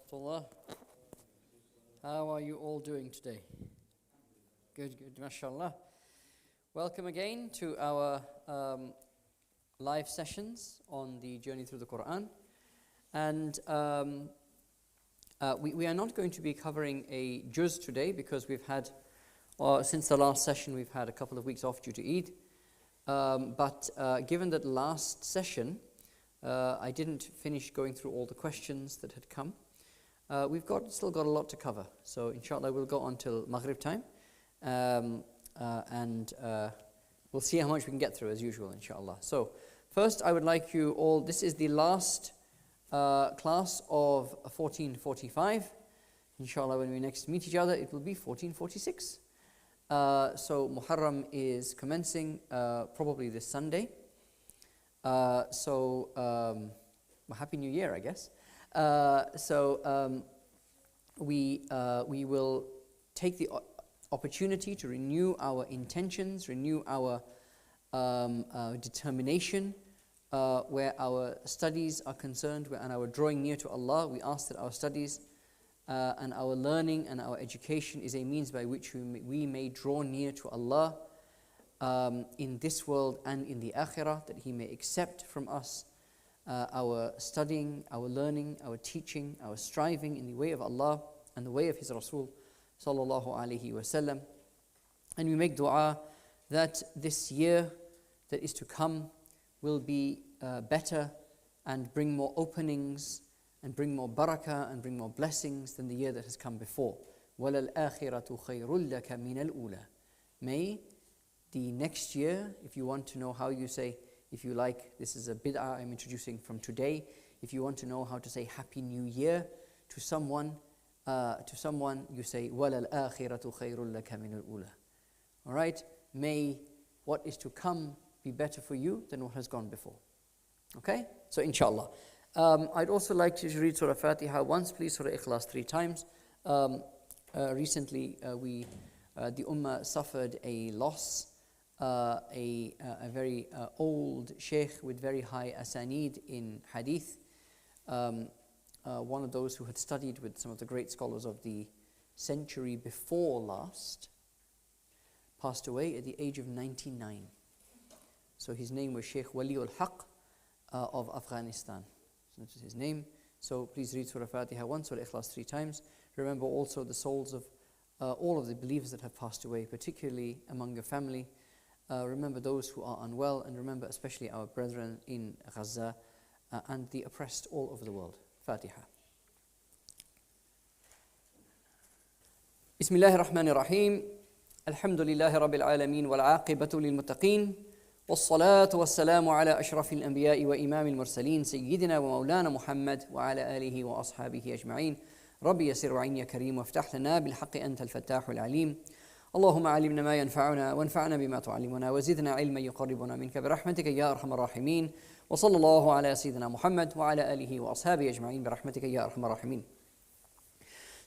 rahmatullah. How are you all doing today? Good, mashallah. Welcome again to our live sessions on the journey through the Quran. And we are not going to be covering a juz today because we've had, since the last session, we've had a couple of weeks off due to Eid. But given that last session, I didn't finish going through all the questions that had come. We've still got a lot to cover. So inshallah we'll go on till Maghrib time. And we'll see how much we can get through as usual, inshallah. So first I would like you all, this is the last class of 1445. Inshallah when we next meet each other it will be 1446. So Muharram is commencing probably this Sunday. Well, Happy New Year, I guess. We will take the opportunity to renew our intentions, renew our determination where our studies are concerned, and our drawing near to Allah. We ask that our studies and our learning and our education is a means by which we may draw near to Allah in this world and in the akhirah, that He may accept from us our studying, our learning, our teaching, our striving in the way of Allah and the way of His Rasul sallallahu alaihi wasallam. And we make dua that this year that is to come will be better and bring more openings and bring more barakah and bring more blessings than the year that has come before. وَلَلْآخِرَةُ خَيْرٌ لَكَ مِنَ الْأُولَى. May the next year, if you want to know how you say, if you like, this is a bid'ah I'm introducing from today. If you want to know how to say Happy New Year to someone, you say وَلَلْآخِرَةُ خَيْرٌ لَكَ مِنَ الْأُولَى. All right? May what is to come be better for you than what has gone before. Okay? So inshallah. I'd also like to read Surah Fatiha once, please, Surah Ikhlas 3 times. Recently, the Ummah suffered a loss. A very old Shaykh with very high asanid in hadith, one of those who had studied with some of the great scholars of the century before last, passed away at the age of 99. So his name was Shaykh Waliul Haq of Afghanistan. So that is his name. So please read Surah Fatiha once, Surah Ikhlas 3 times. Remember also the souls of all of the believers that have passed away, particularly among your family. Remember those who are unwell, and remember especially our brethren in Gaza and the oppressed all over the world. Fatiha. Bismillahir Rahmanir Rahim. Alhamdulillahi Rabbil Alameen wal aqibatu lil muttaqin. والصلاة والسلام على أشرف الأنبياء وإمام المرسلين سيدنا ومولانا محمد وعلى آله وأصحابه أجمعين. ربي يسر وعين يا كريم وافتح لنا بالحق أنت الفتاح العليم. اللهم علمنا ما ينفعنا وانفعنا بما تعلمنا وزدنا علما يقربنا منك برحمتك يا أرحم الراحمين. وصلى الله على سيدنا محمد وعلى آله وأصحابه أجمعين برحمتك يا أرحم الراحمين.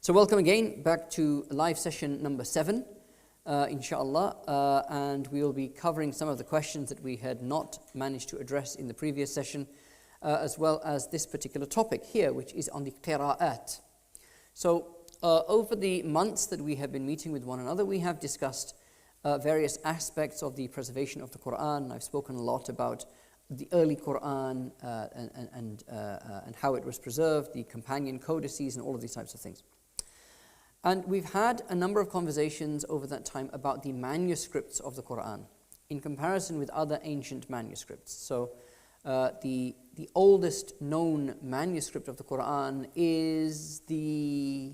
So welcome again back to live session number 7, inshallah, and we will be covering some of the questions that we had not managed to address in the previous session, as well as this particular topic here, which is on the Qira'at. So over the months that we have been meeting with one another, we have discussed various aspects of the preservation of the Quran. I've spoken a lot about the early Quran and how it was preserved, the companion codices and all of these types of things. And we've had a number of conversations over that time about the manuscripts of the Quran in comparison with other ancient manuscripts. So the oldest known manuscript of the Quran is the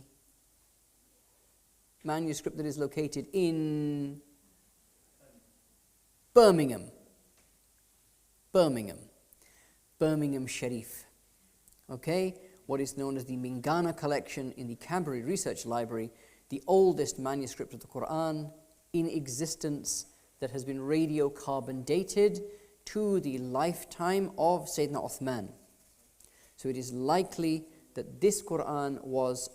manuscript that is located in Birmingham Sharif. Okay, what is known as the Mingana collection in the Cadbury Research Library, the oldest manuscript of the Quran in existence that has been radiocarbon dated to the lifetime of Sayyidina Uthman. So it is likely that this Quran was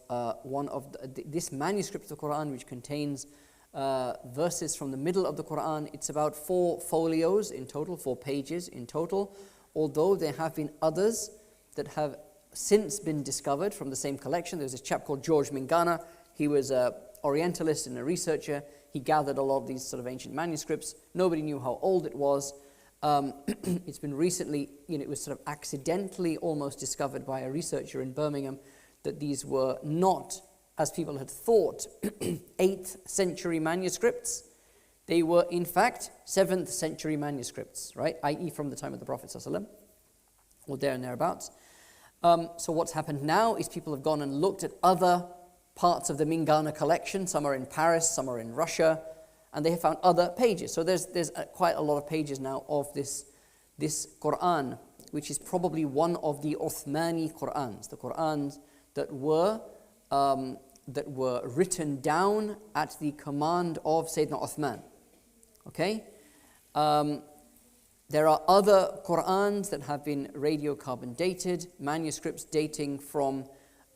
this manuscript of the Quran, which contains verses from the middle of the Quran. It's about 4 folios in total, 4 pages in total, although there have been others that have since been discovered from the same collection. There's this chap called George Mingana. He was an Orientalist and a researcher. He gathered a lot of these sort of ancient manuscripts. Nobody knew how old it was. It's been recently, it was sort of accidentally almost discovered by a researcher in Birmingham that these were not, as people had thought, 8th century manuscripts. They were, in fact, 7th century manuscripts, right? I.e. from the time of the Prophet ﷺ, or there and thereabouts. So what's happened now is people have gone and looked at other parts of the Mingana collection. Some are in Paris, some are in Russia, and they have found other pages. So there's quite a lot of pages now of this Quran, which is probably one of the Uthmani Qurans, the Qurans that were written down at the command of Sayyidina Uthman. Okay? There are other Qurans that have been radiocarbon dated, manuscripts dating from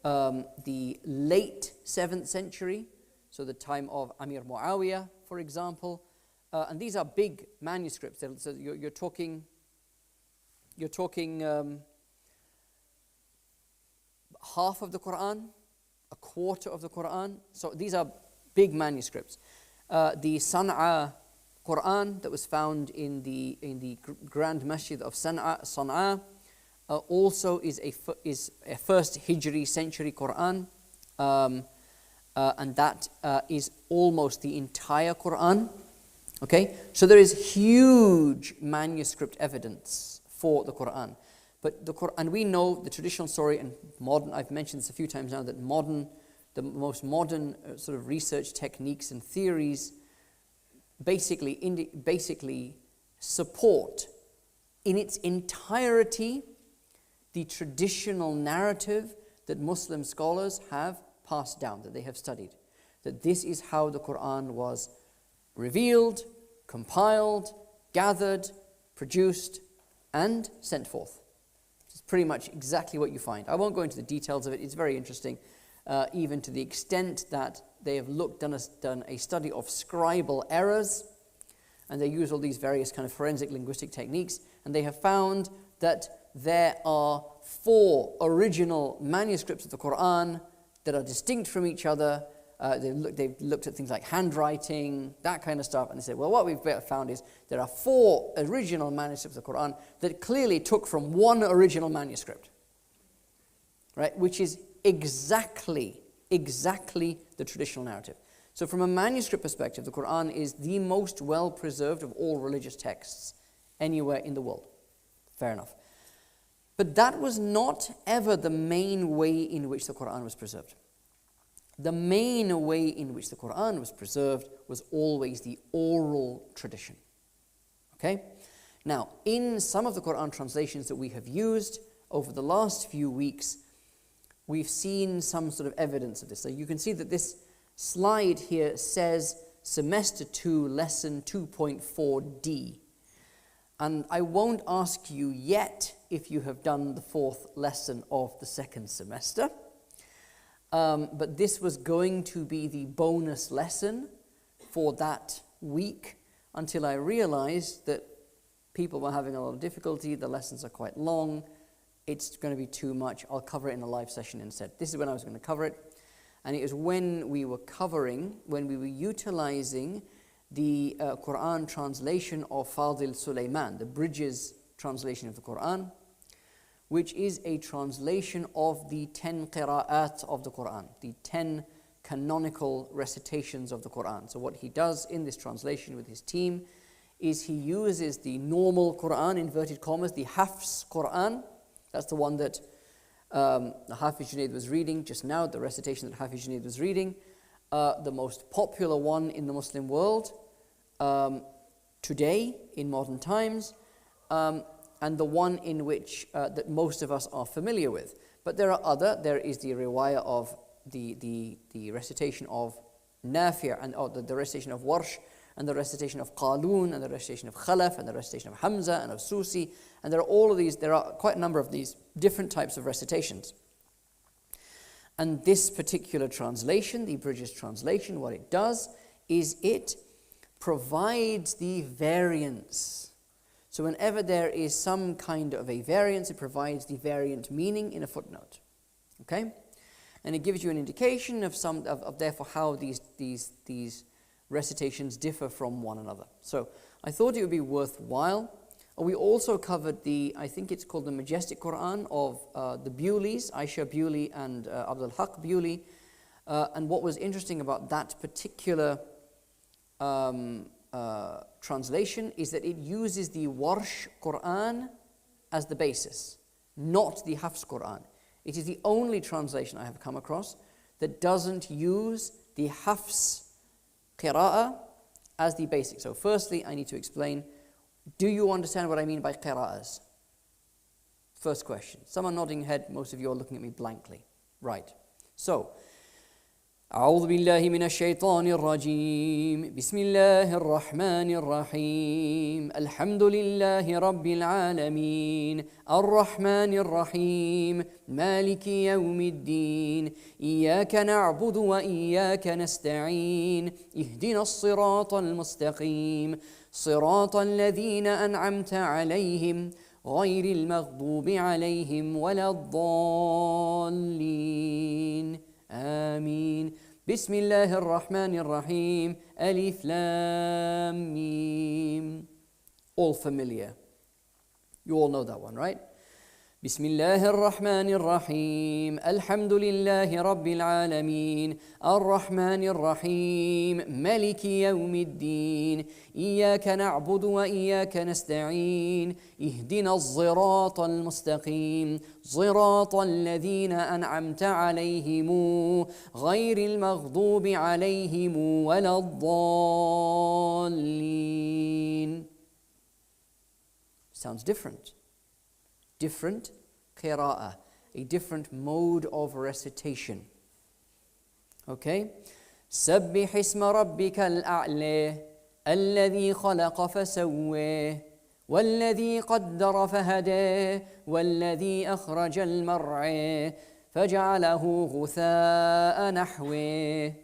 the late 7th century, so the time of Amir Muawiyah, for example. And these are big manuscripts. So you're talking half of the Quran, a quarter of the Quran. So these are big manuscripts. The Sana'a Quran that was found in the Grand Masjid of Sana'a also is a first Hijri century Quran, and that is almost the entire Quran. Okay, so there is huge manuscript evidence for the Quran. But the Quran, and we know the traditional story and modern, I've mentioned this a few times now, that the most modern sort of research techniques and theories basically support in its entirety the traditional narrative that Muslim scholars have passed down, that they have studied. That this is how the Quran was revealed, compiled, gathered, produced, and sent forth. It's pretty much exactly what you find. I won't go into the details of it. It's very interesting, even to the extent that they have done a study of scribal errors, and they use all these various kind of forensic linguistic techniques, and they have found that there are 4 original manuscripts of the Quran that are distinct from each other. They've looked at things like handwriting, that kind of stuff, and they said, well, what we've found is there are 4 original manuscripts of the Quran that clearly took from one original manuscript, right? Which is exactly the traditional narrative. So from a manuscript perspective, the Quran is the most well-preserved of all religious texts anywhere in the world. Fair enough. But that was not ever the main way in which the Quran was preserved. The main way in which the Quran was preserved was always the oral tradition. Okay? Now, in some of the Quran translations that we have used over the last few weeks, we've seen some sort of evidence of this. So you can see that this slide here says Semester 2, Lesson 2.4D. And I won't ask you yet if you have done the 4th lesson of the 2nd semester. But this was going to be the bonus lesson for that week until I realized that people were having a lot of difficulty. The lessons are quite long. It's going to be too much. I'll cover it in a live session instead. This is when I was going to cover it. And it was when we were utilizing the Quran translation of Fadil Sulaiman, the Bridges translation of the Quran, which is a translation of the 10 Qira'at of the Quran, the 10 canonical recitations of the Quran. So what he does in this translation with his team is he uses the normal Quran, inverted commas, the Hafs Quran. That's the one that Hafiz Junaid was reading just now, the recitation that Hafiz Junaid was reading, the most popular one in the Muslim world today, in modern times, and the one in which that most of us are familiar with. But there is the riwayah of the recitation of Nafi' and the recitation of Warsh, and the recitation of Qalun, and the recitation of Khalaf, and the recitation of Hamza, and of Susi, and there are quite a number of these different types of recitations. And this particular translation, the Bridges translation, what it does is it provides the variants. So whenever there is some kind of a variance, it provides the variant meaning in a footnote. Okay? And it gives you an indication of therefore how these recitations differ from one another. So I thought it would be worthwhile. We also covered I think it's called the Majestic Quran of the Bewleys, Aisha Bewley and Abdul Haq Bewley. And what was interesting about that particular translation is that it uses the Warsh Quran as the basis, not the Hafs Quran. It is the only translation I have come across that doesn't use the Hafs Qira'ah as the basic. So firstly, I need to explain, do you understand what I mean by Qira'ahs? First question. Some are nodding head, most of you are looking at me blankly. Right. So, أعوذ بالله من الشيطان الرجيم بسم الله الرحمن الرحيم الحمد لله رب العالمين الرحمن الرحيم مالك يوم الدين إياك نعبد وإياك نستعين اهدنا الصراط المستقيم صراط الذين أنعمت عليهم غير المغضوب عليهم ولا الضالين آمين بسم الله الرحمن الرحيم ألف لام ميم. All familiar. You all know that one, right? بسم الله الرحمن الرحيم الحمد لله رب العالمين الرحمن الرحيم مالك يوم الدين إياك نعبد وإياك نستعين اهدنا الصراط المستقيم صراط الذين أنعمت عليهم غير المغضوب عليهم ولا الضالين. Sounds different. Different qira'ah, a different mode of recitation. Okay? سبح اسم ربك الأعلى الذي خلق فسوى والذي قدر فهدى والذي أخرج المرعى فجعله غثاء نحوه.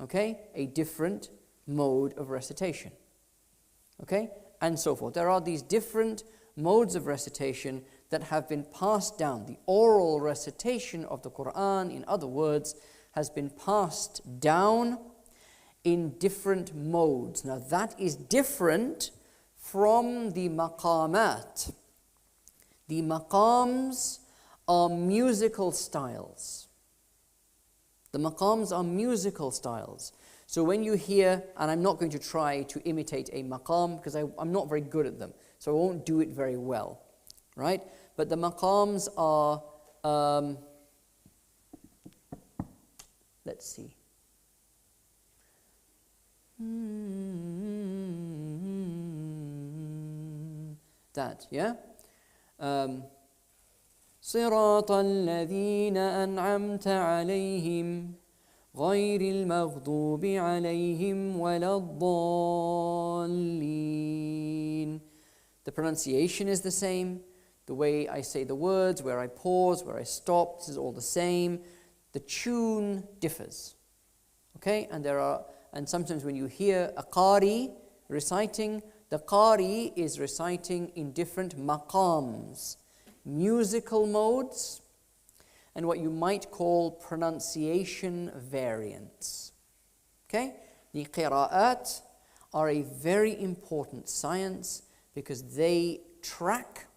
Okay? A different mode of recitation. Okay? And so forth. There are these different modes of recitation that have been passed down. The oral recitation of the Quran, in other words, has been passed down in different modes. Now that is different from the maqamat. The maqams are musical styles. The maqams are musical styles. So when you hear, and I'm not going to try to imitate a maqam because I'm not very good at them, so I won't do it very well, right? But the maqams are, let's see. That, yeah? صراط الذين أنعمت عليهم غير المغضوب عليهم ولا الضالين. The pronunciation is the same. The way I say the words, where I pause, where I stop, this is all the same. The tune differs. Okay? And sometimes when you hear a qari reciting, the qari is reciting in different maqams, musical modes, and what you might call pronunciation variants. Okay? The qira'at are a very important science because they track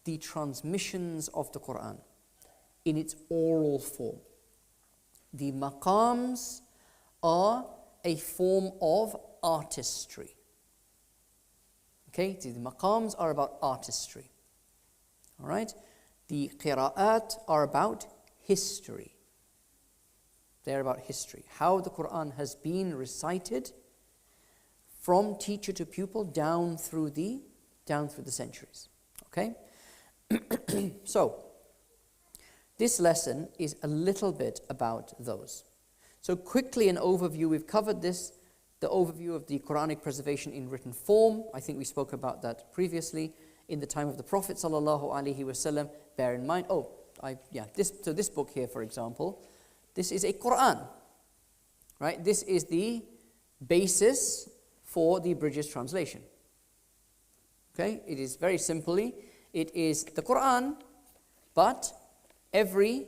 the transmissions of the Quran in its oral form. The maqams are a form of artistry. Okay? The maqams are about artistry. All right? The qira'at are about history. They're about history. How the Quran has been recited from teacher to pupil down through the centuries. Okay? So, this lesson is a little bit about those. So quickly an overview, we've covered this, the overview of the Quranic preservation in written form. I think we spoke about that previously. In the time of the Prophet ﷺ, bear in mind, this book here, for example, this is a Quran, right? This is the basis for the Bridges translation. Okay, it is very simply, it is the Quran, but every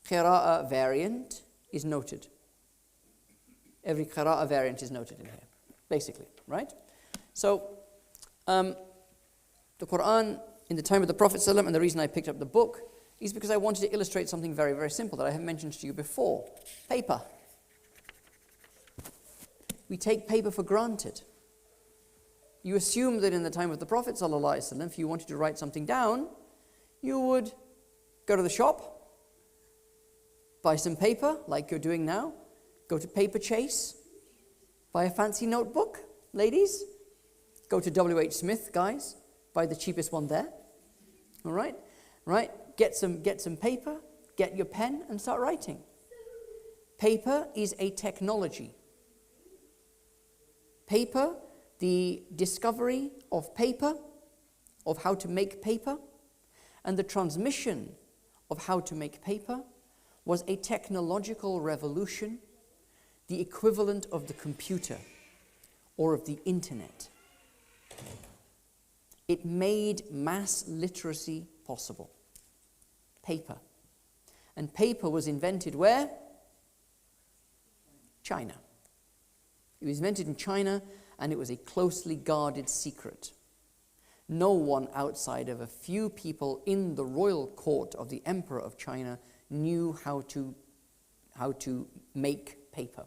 Qira'at variant is noted. Every Qira'at variant is noted in here, basically, right? So, the Quran in the time of the Prophet ﷺ, and the reason I picked up the book is because I wanted to illustrate something very, very simple that I have mentioned to you before. Paper. We take paper for granted. You assume that in the time of the Prophet ﷺ, if you wanted to write something down, you would go to the shop, buy some paper, like you're doing now, go to Paper Chase, buy a fancy notebook, ladies, go to W.H. Smith, guys, buy the cheapest one there, all right? Right? Get some paper, get your pen, and start writing. Paper is a technology. Paper, the discovery of paper, of how to make paper, and the transmission of how to make paper was a technological revolution, the equivalent of the computer or of the internet. It made mass literacy possible. Paper. And paper was invented where? China. It was invented in China, and it was a closely guarded secret. No one outside of a few people in the royal court of the Emperor of China knew how to make paper.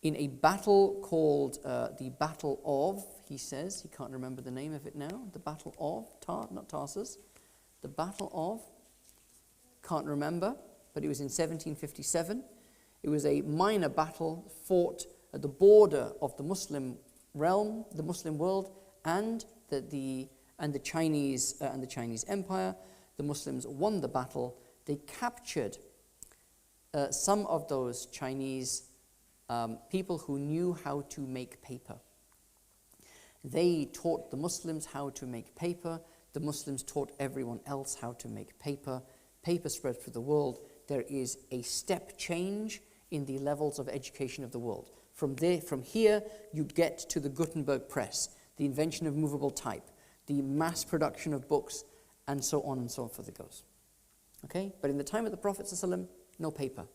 In a battle called the Battle of, he says, he can't remember the name of it now, the Battle of, not Tarsus, the Battle of, can't remember, but it was in 1757. It was a minor battle fought at the border of the Muslim realm, the Muslim world, and the Chinese Empire. The Muslims won the battle. They captured some of those Chinese people who knew how to make paper. They taught the Muslims how to make paper. The Muslims taught everyone else how to make paper. Paper spread through the world. There is a step change in the levels of education of the world. From here, you get to the Gutenberg press, the invention of movable type, the mass production of books, and so on and so forth it goes. Okay? But in the time of the Prophet ﷺ, no paper.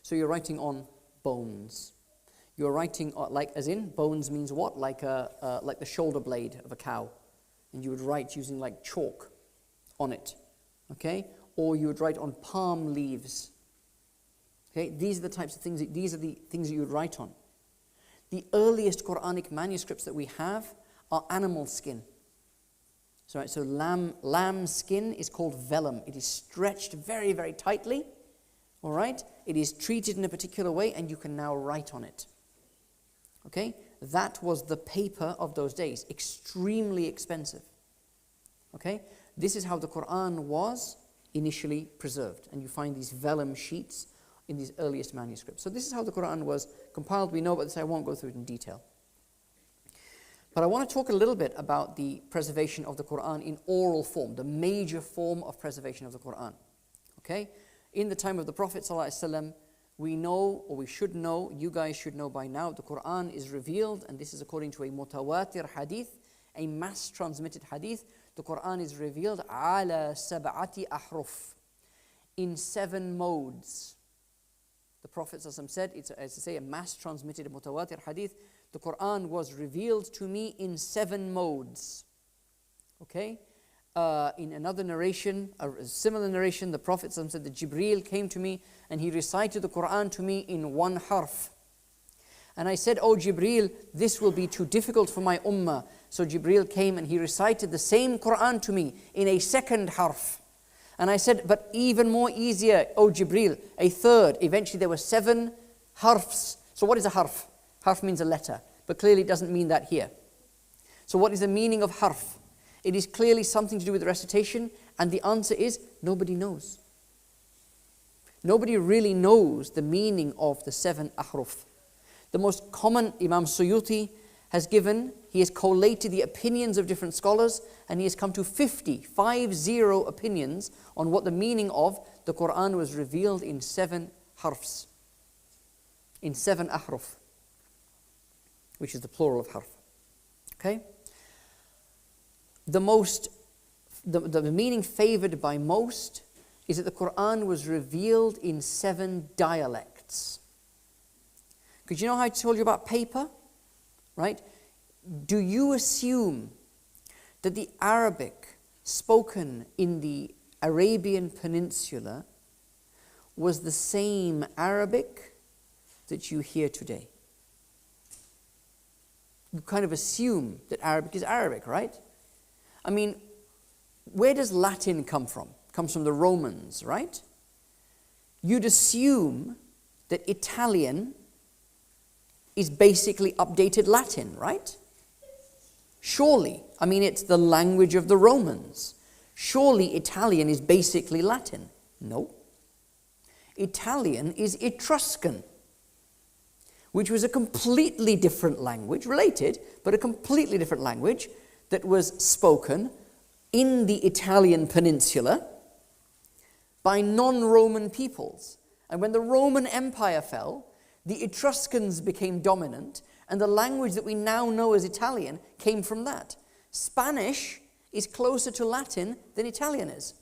So you're writing on bones. You're writing, like, as in, bones means what? Like the shoulder blade of a cow. And you would write using like chalk on it. Okay? Or you would write on palm leaves. Okay? These are the types of things, these are the things that you would write on. The earliest Quranic manuscripts that we have are animal skin. So lamb skin is called vellum. It is stretched very, very tightly. All right? It is treated in a particular way, and you can now write on it. Okay? That was the paper of those days. Extremely expensive. Okay? This is how the Quran was initially preserved. And you find these vellum sheets in these earliest manuscripts. So this is how the Quran was compiled. We know about this. I won't go through it in detail. But I want to talk a little bit about the preservation of the Quran in oral form, the major form of preservation of the Quran. Okay? In the time of the Prophet ﷺ, we know, or we should know, you guys should know by now, the Quran is revealed, and this is according to a mutawatir hadith, a mass transmitted hadith. The Quran is revealed ala sab'ati ahruf, in 7 modes. The Prophet ﷺ said, it's as to say a mass transmitted mutawatir hadith, the Quran was revealed to me in 7 modes. Okay? In another narration, a similar narration, the Prophet ﷺ said that Jibreel came to me and he recited the Quran to me in 1 harf. And I said, "Oh Jibreel, this will be too difficult for my ummah." So Jibreel came and he recited the same Quran to me in a 2nd harf. And I said, "But even more easier, oh Jibreel, a 3rd. Eventually there were 7 harfs. So what is a harf? Harf means a letter, but clearly it doesn't mean that here. So what is the meaning of harf? It is clearly something to do with recitation, and the answer is nobody knows. Nobody really knows the meaning of the 7 ahruf. The most common, Imam Suyuti has given, he has collated the opinions of different scholars, and he has come to 50 opinions on what the meaning of the Quran was revealed in 7 harfs, in 7 ahruf, which is the plural of harf. Okay? the meaning favored by most is that the Quran was revealed in 7 dialects. Because you know how I told you about paper, right? Do you assume that the Arabic spoken in the Arabian Peninsula was the same Arabic that you hear today? You kind of assume that Arabic is Arabic, right? I mean, where does Latin come from? It comes from the Romans, right? You'd assume that Italian is basically updated Latin, right? Surely. I mean, it's the language of the Romans. Surely Italian is basically Latin. No. Italian is Etruscan, which was a completely different language, related, but a completely different language that was spoken in the Italian peninsula by non-Roman peoples. And when the Roman Empire fell, the Etruscans became dominant, and the language that we now know as Italian came from that. Spanish is closer to Latin than Italian is.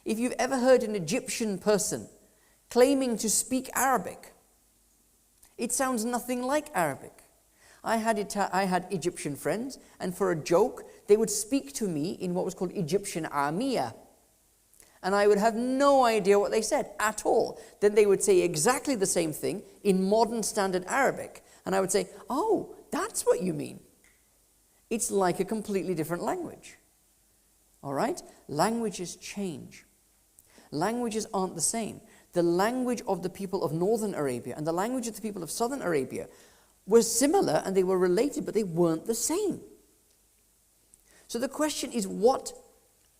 If you've ever heard an Egyptian person claiming to speak Arabic, it sounds nothing like Arabic. I had Egyptian friends, and for a joke, they would speak to me in what was called Egyptian Amiya. And I would have no idea what they said at all. Then they would say exactly the same thing in modern standard Arabic. And I would say, oh, that's what you mean. It's like a completely different language. All right? Languages change. Languages aren't the same. The language of the people of northern Arabia and the language of the people of southern Arabia were similar and they were related, but they weren't the same. So the question is, what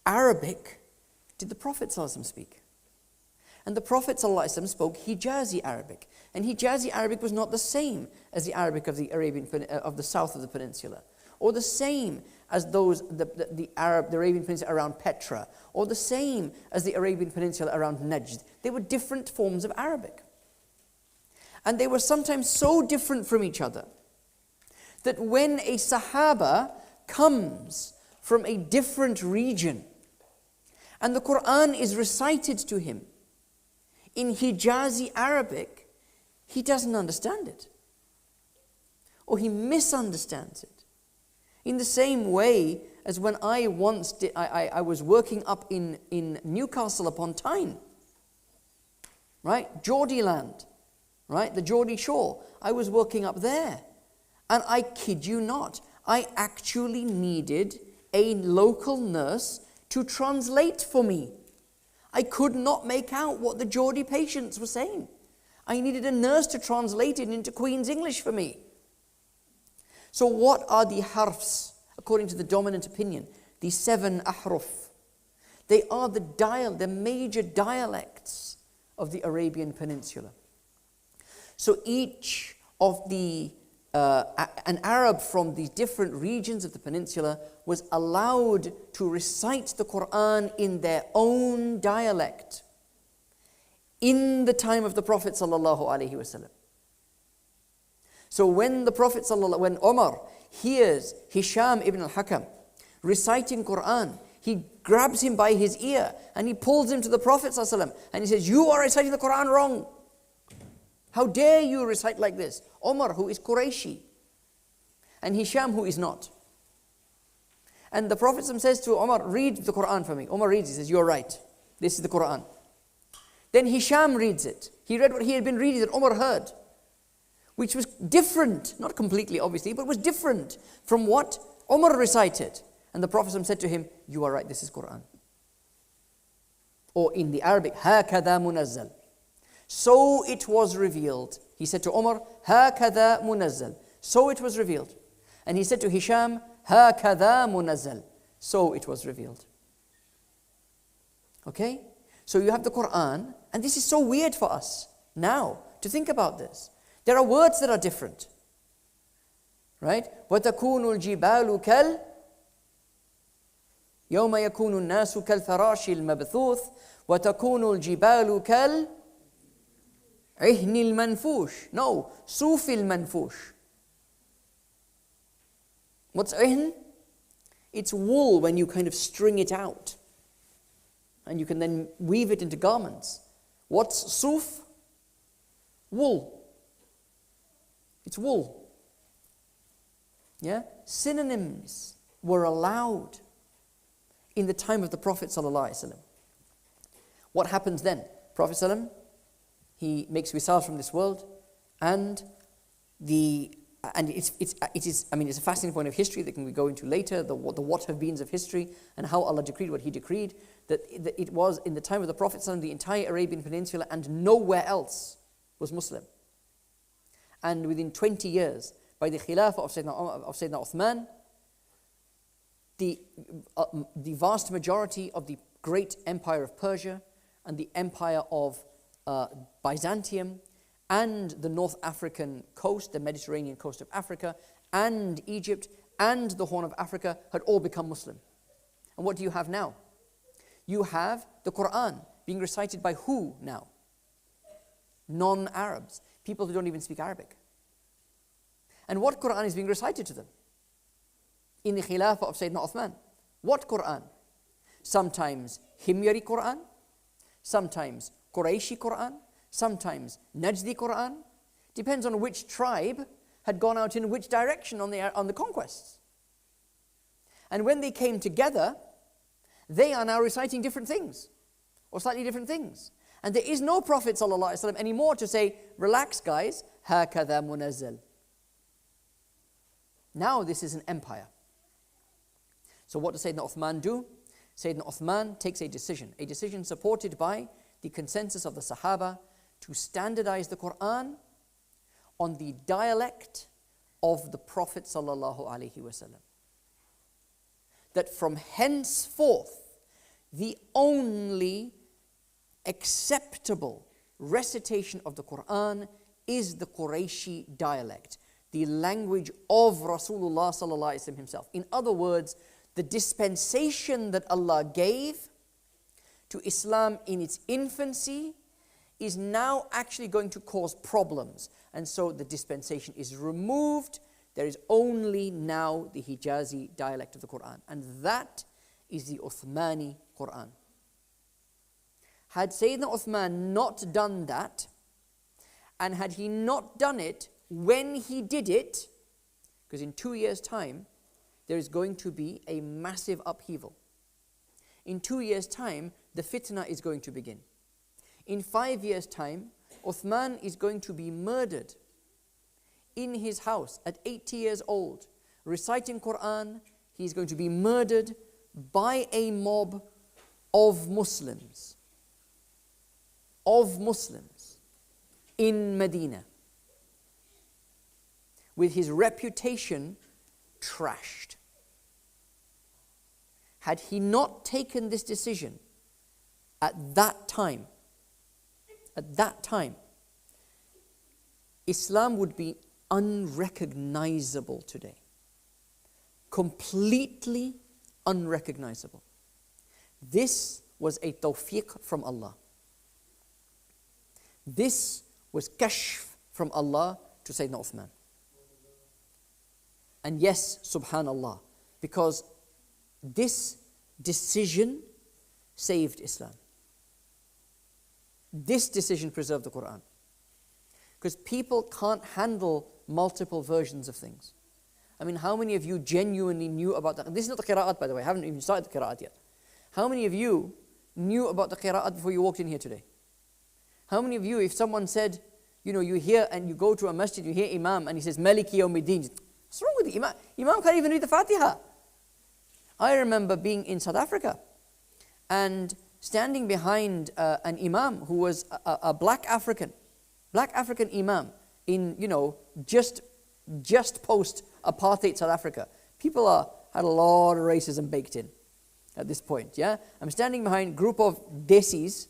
Arabic did the Prophet ﷺ speak? And the Prophet ﷺ spoke Hijazi Arabic. And Hijazi Arabic was not the same as the Arabic of the south of the peninsula, or the same as the Arabian Peninsula around Petra, or the same as the Arabian Peninsula around Najd. They were different forms of Arabic. And they were sometimes so different from each other that when a Sahaba comes from a different region and the Quran is recited to him in Hijazi Arabic, he doesn't understand it, or he misunderstands it. In the same way as when I was working up in Newcastle upon Tyne, right? Geordie land, right? The Geordie Shore. I was working up there. And I kid you not, I actually needed a local nurse to translate for me. I could not make out what the Geordie patients were saying. I needed a nurse to translate it into Queen's English for me. So what are the harfs, according to the dominant opinion? The 7 ahruf. They are the major dialects of the Arabian Peninsula. So each of an Arab from the different regions of the peninsula was allowed to recite the Quran in their own dialect in the time of the Prophet ﷺ. So when the Prophet when Umar hears Hisham ibn al-Hakam reciting Quran, he grabs him by his ear and he pulls him to the Prophet ﷺ and he says, "You are reciting the Quran wrong. How dare you recite like this?" Umar, who is Qurayshi, and Hisham, who is not. And the Prophet says to Umar, "Read the Quran for me." Umar reads, he says, "You're right. This is the Quran." Then Hisham reads it. He read what he had been reading that Umar heard, which was different, not completely obviously, but was different from what Umar recited. And the Prophet said to him, "You are right, this is Quran." Or in the Arabic, "Hakadha munazzal." So it was revealed. He said to Umar, "Hakadha munazzal." So it was revealed. And he said to Hisham, "Hakadha munazzal." So it was revealed. Okay? So you have the Quran, and this is so weird for us now to think about this. There are words that are different. Right? وَتَكُونُ الْجِبَالُ كَالْ يَوْمَ يَكُونُ النَّاسُ كَالْفَرَاشِ الْمَبْثُوثِ وَتَكُونُ الْجِبَالُ كَالْعِهْنِ الْمَنْفُوشِ. No, صُوفِ الْمَنْفُوشِ. What's عِهْن? It's wool when you kind of string it out. And you can then weave it into garments. What's suf? Wool. It's wool. Yeah? Synonyms were allowed in the time of the Prophet ﷺ. What happens then? Prophet ﷺ, he makes wisal from this world, and it's a fascinating point of history that we go into later, the what have beens of history, and how Allah decreed what He decreed, that it was in the time of the Prophet ﷺ, the entire Arabian Peninsula and nowhere else was Muslim. And within 20 years, by the Khilafah of Sayyidina Uthman, the vast majority of the great empire of Persia and the empire of Byzantium and the North African coast, the Mediterranean coast of Africa, and Egypt and the Horn of Africa had all become Muslim. And what do you have now? You have the Quran being recited by who now? Non-Arabs, people who don't even speak Arabic. And what Quran is being recited to them? In the Khilafah of Sayyidina Uthman. What Quran? Sometimes Himyari Quran, sometimes Qurayshi Quran, sometimes Najdi Quran. Depends on which tribe had gone out in which direction on the conquests. And when they came together, they are now reciting different things, or slightly different things. And there is no Prophet ﷺ anymore to say, relax guys, هَكَذَا مُنَزَّلْ. Now this is an empire. So what does Sayyidina Uthman do? Sayyidina Uthman takes a decision supported by the consensus of the Sahaba, to standardize the Quran on the dialect of the Prophet ﷺ. That from henceforth, the only acceptable recitation of the Quran is the Qurayshi dialect, the language of Rasulullah ﷺ himself. In other words, the dispensation that Allah gave to Islam in its infancy is now actually going to cause problems. And so the dispensation is removed. There is only now the Hijazi dialect of the Quran. And that is the Uthmani Quran. Had Sayyidina Uthman not done that, and had he not done it when he did it, because in 2 years' time, there is going to be a massive upheaval. In 2 years' time, the fitna is going to begin. In 5 years' time, Uthman is going to be murdered in his house at 80 years old, reciting Quran. He's going to be murdered by a mob of Muslims in Medina, with his reputation trashed. Had he not taken this decision at that time, Islam would be unrecognizable today. Completely unrecognizable. This was a tawfiq from Allah. This was kashf from Allah to Sayyidina Uthman. And yes, subhanallah, because this decision saved Islam. This decision preserved the Quran. Because people can't handle multiple versions of things. I mean, how many of you genuinely knew about that? This is not the Qira'at, by the way. I haven't even started the Qira'at yet. How many of you knew about the Qira'at before you walked in here today? How many of you, if someone said, you hear and you go to a masjid, you hear Imam and he says, Maliki Yawmiddin. What's wrong with the Imam? Imam can't even read the Fatiha. I remember being in South Africa and standing behind an Imam who was a black African Imam in, just post apartheid South Africa. People had a lot of racism baked in at this point, yeah? I'm standing behind a group of desis,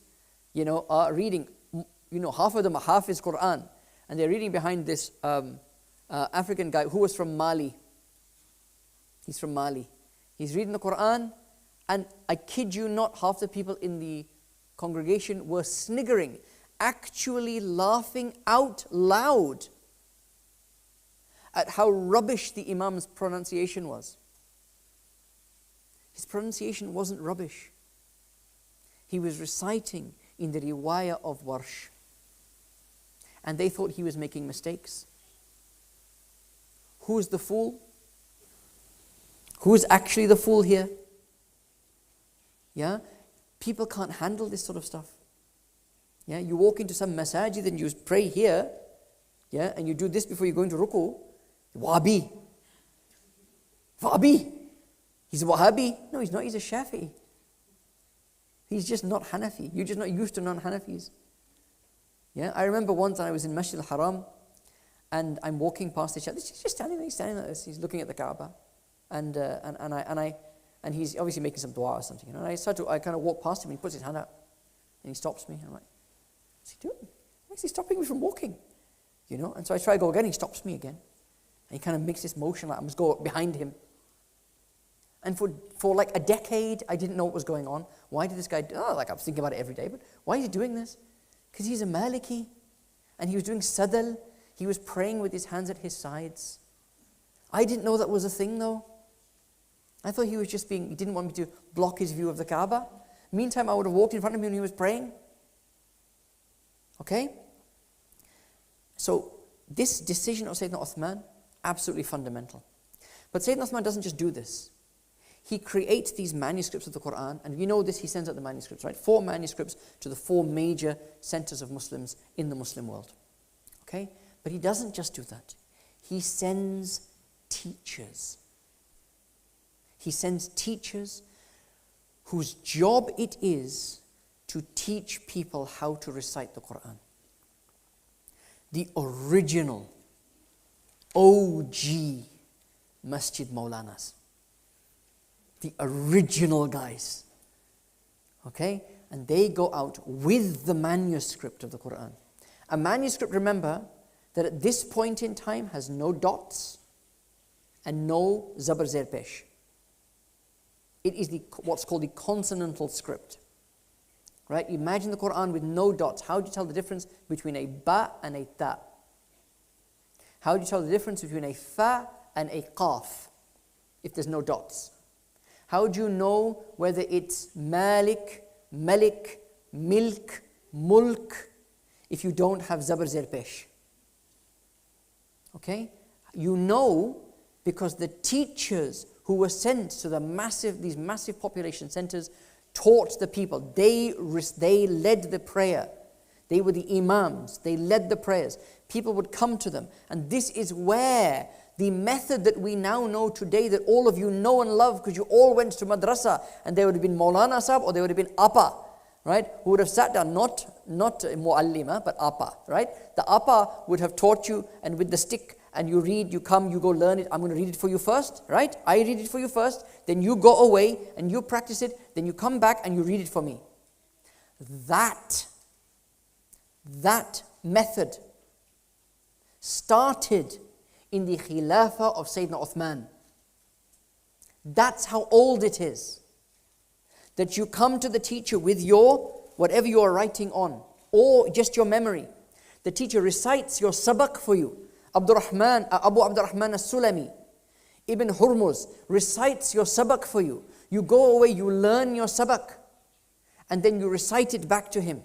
reading, half of them are Hafiz Quran, and they're reading behind this African guy who was from Mali. He's from Mali. He's reading the Quran, and I kid you not, half the people in the congregation were sniggering, actually laughing out loud at how rubbish the Imam's pronunciation was. his pronunciation wasn't rubbish. He was reciting in the riwayah of Warsh. And they thought he was making mistakes. Who's the fool? Who's actually the fool here? Yeah? People can't handle this sort of stuff. Yeah? You walk into some masajid and you pray here, yeah, and you do this before you go into ruku. Wahhabi. Wahhabi. He's a Wahhabi. No, he's not. He's a Shafi'i. He's just not Hanafi. You're just not used to non-Hanafis. Yeah, I remember once I was in Masjid al-Haram and I'm walking past the Shaykh. He's just standing there, he's standing like this. He's looking at the Kaaba. And he's obviously making some dua or something. You know? And I kind of walk past him and he puts his hand out. And he stops me. And I'm like, what's he doing? Why is he stopping me from walking? You know? And so I try to go again, he stops me again. And he kind of makes this motion like I must go behind him. And for like a decade, I didn't know what was going on. Why did this guy like I was thinking about it every day, but why is he doing this? Because he's a Maliki. And he was doing sadal. He was praying with his hands at his sides. I didn't know that was a thing though. I thought he was just he didn't want me to block his view of the Kaaba. Meantime, I would have walked in front of him when he was praying. Okay? So, this decision of Sayyidina Uthman, absolutely fundamental. But Sayyidina Uthman doesn't just do this. He creates these manuscripts of the Quran, and we know this, he sends out the manuscripts, right? 4 manuscripts to the 4 major centers of Muslims in the Muslim world. Okay? But he doesn't just do that. He sends teachers. He sends teachers whose job it is to teach people how to recite the Quran. The original OG Masjid Maulanas. The original guys. Okay? And they go out with the manuscript of the Quran. A manuscript, remember, that at this point in time has no dots and no zabar zer pesh. It is what's called the consonantal script. Right? Imagine the Quran with no dots. How do you tell the difference between a ba and a ta? How do you tell the difference between a fa and a qaf if there's no dots? How do you know whether it's Malik, Malik, Milk, Mulk if you don't have zabar zer pesh? Okay? You know because the teachers who were sent to these massive population centers taught the people. They led the prayer. They were the imams. They led the prayers. People would come to them. And this is where the method that we now know today, that all of you know and love because you all went to madrasa, and there would have been Maulana Sahab or there would have been Appa, right? Who would have sat down, not Muallima, but Appa, right? The Appa would have taught you, and with the stick, and you read, you come, you go learn it. I'm going to read it for you first, right? I read it for you first, then you go away and you practice it, then you come back and you read it for me. That method started in the Khilafah of Sayyidina Uthman. That's how old it is. That you come to the teacher with whatever you are writing on, or just your memory. The teacher recites your sabak for you. Abu Abdurrahman as-Sulami, Ibn Hurmuz recites your sabak for you. You go away, you learn your sabak, and then you recite it back to him.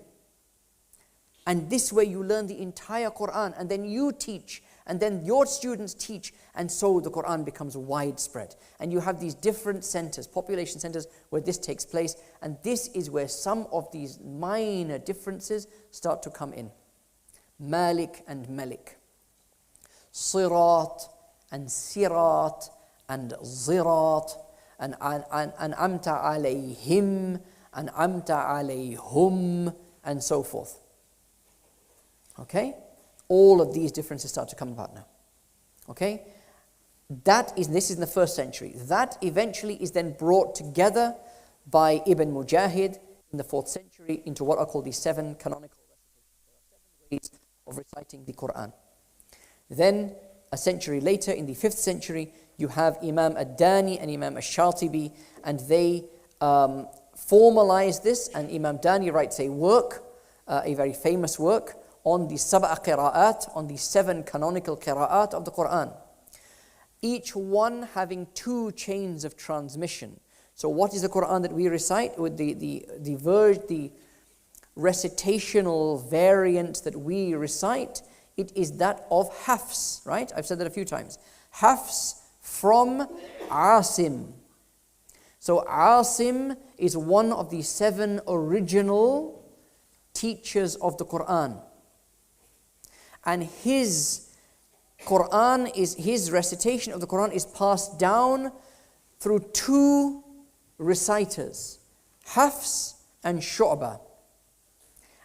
And this way you learn the entire Quran, and then you teach, and then your students teach, and so the Quran becomes widespread. And you have these different centers, population centers, where this takes place, and this is where some of these minor differences start to come in. Malik and Malik. Sirat and Sirat and Zirat and Amta alayhim and Amta alayhum and so forth. Okay? All of these differences start to come about now. Okay? This is in the 1st century. That eventually is then brought together by Ibn Mujahid in the 4th century into what are called the 7 canonical recitations. There are 7 ways of reciting the Quran. Then, a century later, in the 5th century, you have Imam Ad-Dani and Imam Ash-Shatibi, and they formalize this, and Imam Dani writes a work, a very famous work, on the Sab'a Qira'at, on the 7 canonical Qira'at of the Quran. Each one having 2 chains of transmission So what is the Quran that we recite? With the recitational variant that we recite, it is that of Hafs, right? I've said that a few times. Hafs from Asim. So Asim is one of the 7 original teachers of the Quran. And his recitation of the Quran is passed down through 2 reciters, Hafs and Shu'bah.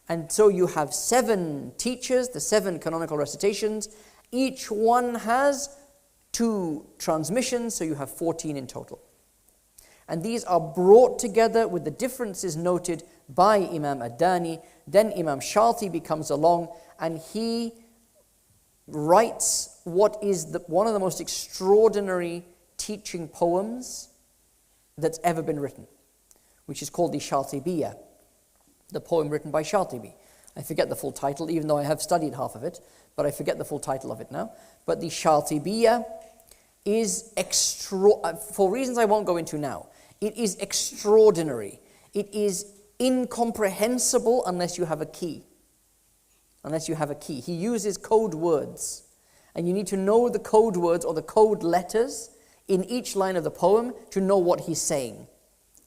And so you have 7 teachers, the 7 canonical recitations. Each one has 2 transmissions, so you have 14 in total. And these are brought together with the differences noted by Imam Ad-Dani. Then Imam Shatibi comes along and he writes what is one of the most extraordinary teaching poems that's ever been written, which is called the Shatibiyya, the poem written by Shatibi. I forget the full title, even though I have studied half of it, but I forget the full title of it now. But the Shatibiyya is for reasons I won't go into now. It is extraordinary. It is incomprehensible unless you have a key. Unless you have a key. He uses code words. And you need to know the code words or the code letters in each line of the poem to know what he's saying.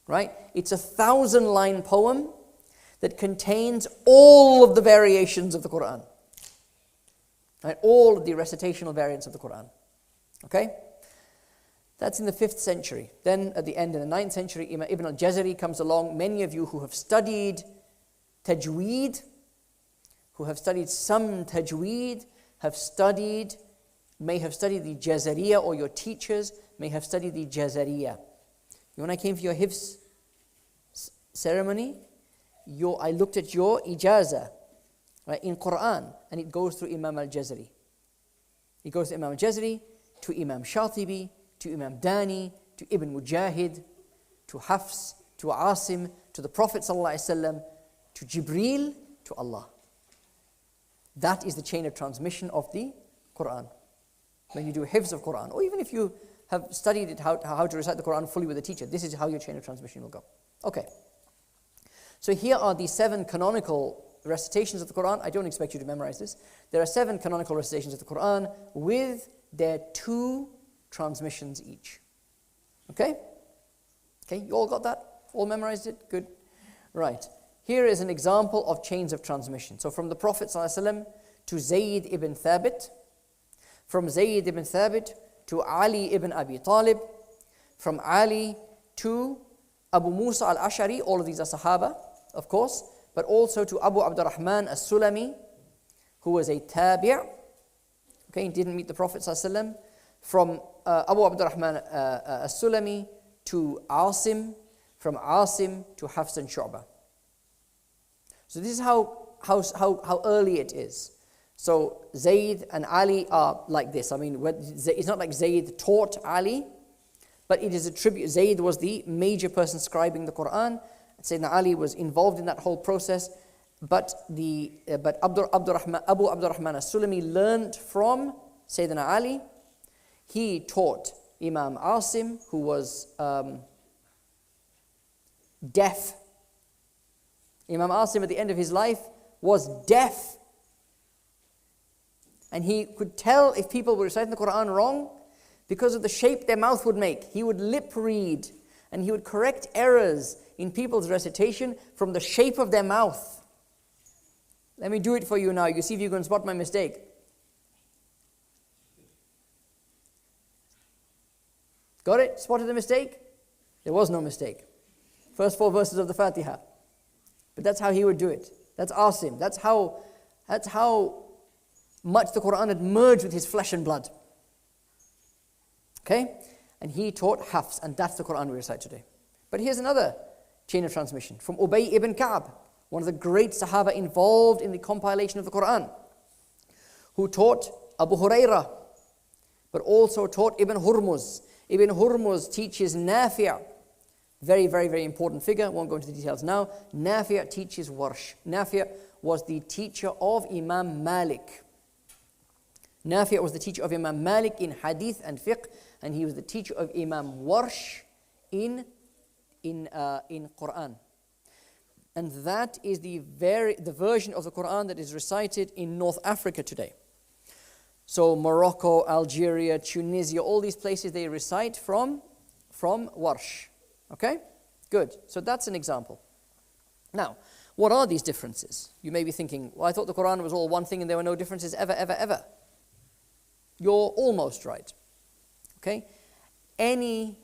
Right? It's a 1,000-line poem that contains all of the variations of the Quran. Right? All of the recitational variants of the Quran. Okay? That's in the 5th century. Then at the end, in the 9th century, Ibn al-Jazari comes along. Many of you who have studied tajweed, who have studied some tajweed, may have studied the Jazariya, or your teachers may have studied the Jazariya. When I came for your Hifz ceremony, I looked at your Ijaza, right, in Quran, and it goes through Imam al-Jazari. It goes to Imam al-Jazari, to Imam Shatibi, to Imam Dani, to Ibn Mujahid, to Hafs, to Asim, to the Prophet ﷺ, to Jibreel, to Allah. That is the chain of transmission of the Quran. When you do Hifz of Quran, or even if you have studied it, how to recite the Quran fully with a teacher, this is how your chain of transmission will go. Okay. So here are the 7 canonical recitations of the Quran. I don't expect you to memorize this. There are 7 canonical recitations of the Quran with their 2 transmissions each. Okay? Okay, you all got that? All memorized it? Good. Right. Here is an example of chains of transmission. So from the Prophet ﷺ to Zayd ibn Thabit, from Zayd ibn Thabit to Ali ibn Abi Talib, from Ali to Abu Musa al-Ash'ari, all of these are Sahaba, of course, but also to Abu Abdurrahman as-Sulami, who was a tabi', okay, didn't meet the Prophet ﷺ, from Abu Abdurrahman as-Sulami to Asim, from Asim to Hafs and Shu'bah. So this is how early it is. So Zayd and Ali are like this. I mean, it's not like Zayd taught Ali, but it is a tribute. Zayd was the major person scribing the Quran. Sayyidina Ali was involved in that whole process. But Abu Abdurrahman as-Sulami learned from Sayyidina Ali. He taught Imam Asim, who was deaf. Imam Asim at the end of his life was deaf. And he could tell if people were reciting the Quran wrong because of the shape their mouth would make. He would lip read and he would correct errors in people's recitation from the shape of their mouth. Let me do it for you now. You see if you can spot my mistake. Got it? Spotted the mistake? There was no mistake. First 4 verses of the Fatiha. But that's how he would do it. That's Asim. That's how much the Quran had merged with his flesh and blood. Okay? And he taught Hafs, and that's the Quran we recite today. But here's another chain of transmission from Ubay ibn Ka'b, one of the great Sahaba involved in the compilation of the Quran, who taught Abu Hurairah, but also taught Ibn Hurmuz. Ibn Hurmuz teaches Nafi'. Very, very, very important figure. Won't go into the details now. Nafi' teaches Warsh. Nafi' was the teacher of Imam Malik. Nafi' was the teacher of Imam Malik in Hadith and Fiqh, and he was the teacher of Imam Warsh in in Quran. And that is the version of the Quran that is recited in North Africa today. So Morocco, Algeria, Tunisia, all these places they recite from Warsh. Okay? Good. So that's an example. Now, what are these differences? You may be thinking, well, I thought the Quran was all one thing and there were no differences ever. You're almost right. Okay? Any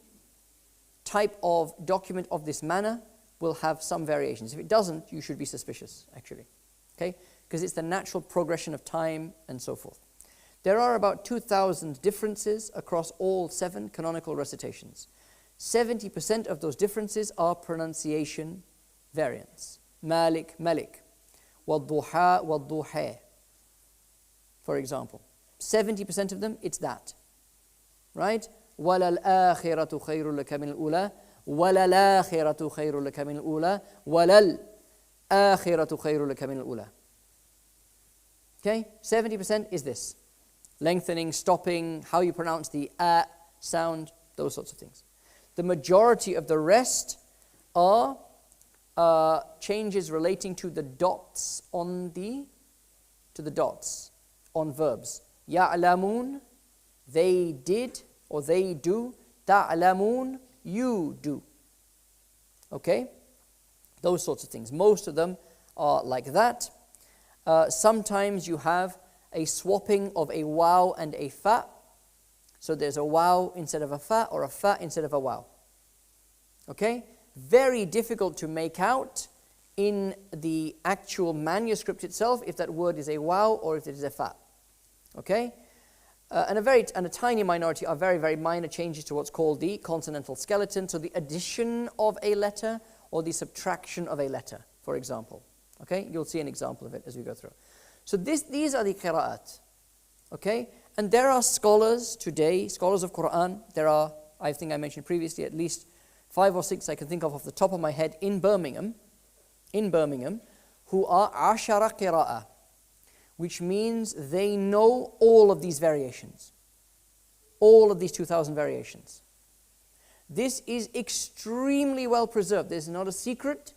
type of document of this manner will have some variations. If it doesn't, you should be suspicious, actually. Okay? Because it's the natural progression of time and so forth. There are about 2,000 differences across all 7 canonical recitations. 70% of those differences are pronunciation variants. Malik, Malik. Wadduha, Wadduha. For example. 70% of them, it's that. Right? وَلَلْآخِرَةُ خَيْرٌ لَكَ مِنَ الْأُولَى وَلَلْآخِرَةُ خَيْرٌ لَكَ مِنَ الْأُولَى وَلَلْآخِرَةُ خَيْرٌ لَكَ مِنَ الْأُولَى. Okay? 70% is this. Lengthening, stopping, how you pronounce the a sound, those sorts of things. The majority of the rest are changes relating to the dots on verbs. يَعْلَمُونَ, they did or they do. تَعْلَمُونَ, you do. Okay? Those sorts of things. Most of them are like that. Sometimes you have a swapping of a waw and a fa. So there's a waw instead of a fa, or a fa instead of a waw. Okay? Very difficult to make out in the actual manuscript itself if that word is a waw or if it is a fa. Okay? And a tiny minority are very, very minor changes to what's called the consonantal skeleton, so the addition of a letter or the subtraction of a letter, for example. Okay? You'll see an example of it as we go through. So these are the qira'at. Okay? And there are scholars today, scholars of Quran, there are, I think I mentioned previously, at least 5 or 6 I can think of off the top of my head in Birmingham, who are ashara qira'ah, which means they know all of these variations. All of these 2,000 variations. This is extremely well preserved. This is not a secret.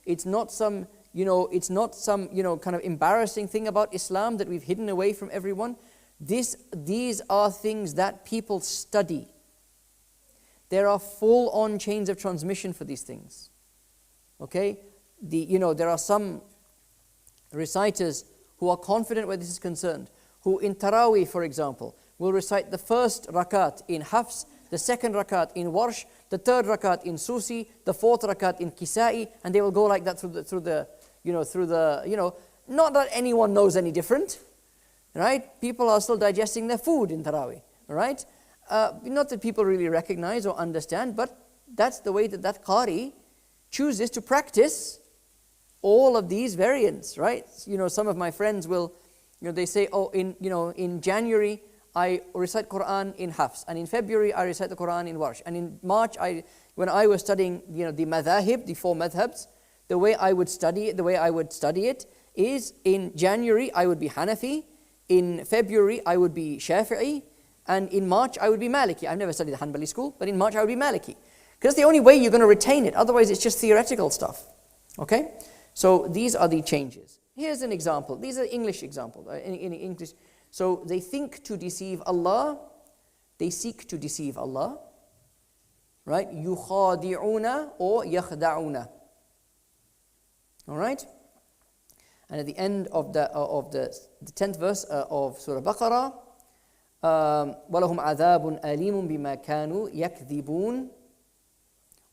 It's not some, kind of embarrassing thing about Islam that we've hidden away from everyone. These are things that people study. There are full-on chains of transmission for these things. Okay? There are some reciters who are confident where this is concerned, who in Taraweeh, for example, will recite the first rakat in Hafs, the second rakat in Warsh, the third rakat in Susi, the fourth rakat in Kisa'i, and they will go like that not that anyone knows any different, right? People are still digesting their food in Taraweeh, right? Not that people really recognize or understand, but that's the way that Qari chooses to practice all of these variants, right? Some of my friends will, they say, in January I recite Quran in Hafs, and in February I recite the Quran in Warsh, and in March when I was studying, the madhahib, the 4 madhabs, the way I would study it is in January I would be Hanafi, in February I would be Shafi'i, and in March I would be Maliki. I've never studied the Hanbali school, but in March I would be Maliki. Because that's the only way you're going to retain it, otherwise it's just theoretical stuff. Okay? So these are the changes. Here's an example. These are English examples. In English. So they think to deceive Allah. They seek to deceive Allah. Right? يُخَادِعُونَ or يَخْدَعُونَ. All right? And at the end of the 10th verse of Surah Baqara, وَلَهُمْ عَذَابٌ أَلِيمٌ بِمَا كَانُوا يَكْذِبُونَ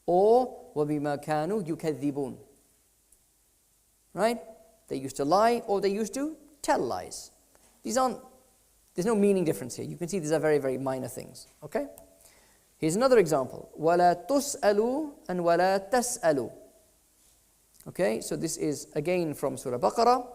or وَبِمَا كَانُوا يُكَذِّبُونَ. Right? They used to lie or they used to tell lies. There's no meaning difference here. You can see these are very, very minor things. Okay? Here's another example. وَلَا تُسْأَلُوا and وَلَا تَسْأَلُوا. Okay, so this is again from Surah Baqarah.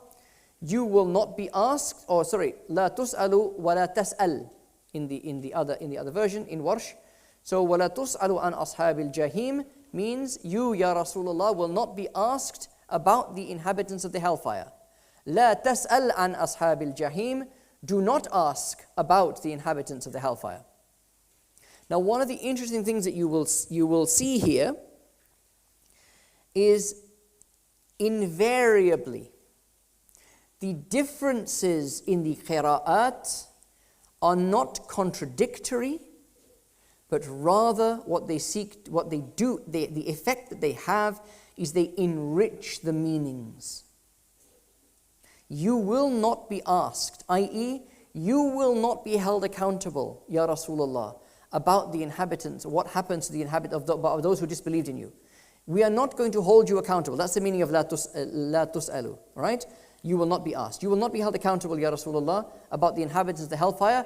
You will not be asked, لا تسألوا ولا تسأل in the other version, in Warsh. So وَلَا تُسْأَلُوا عَنْ أَصْحَابِ الْجَحِيمِ means you, Ya Rasulullah, will not be asked about the inhabitants of the hellfire. لا تسأل عن أصحاب الجحيم, do not ask about the inhabitants of the hellfire. Now one of the interesting things that you will see here is invariably the differences in the qira'at are not contradictory, but rather what they seek, what they do, the effect that they have is they enrich the meanings. You will not be asked, i.e., you will not be held accountable, Ya Rasulullah, about the inhabitants, what happens to the inhabitants of those who disbelieved in you. We are not going to hold you accountable. That's the meaning of la tus'alu, right? You will not be asked. You will not be held accountable, Ya Rasulullah, about the inhabitants of the hellfire.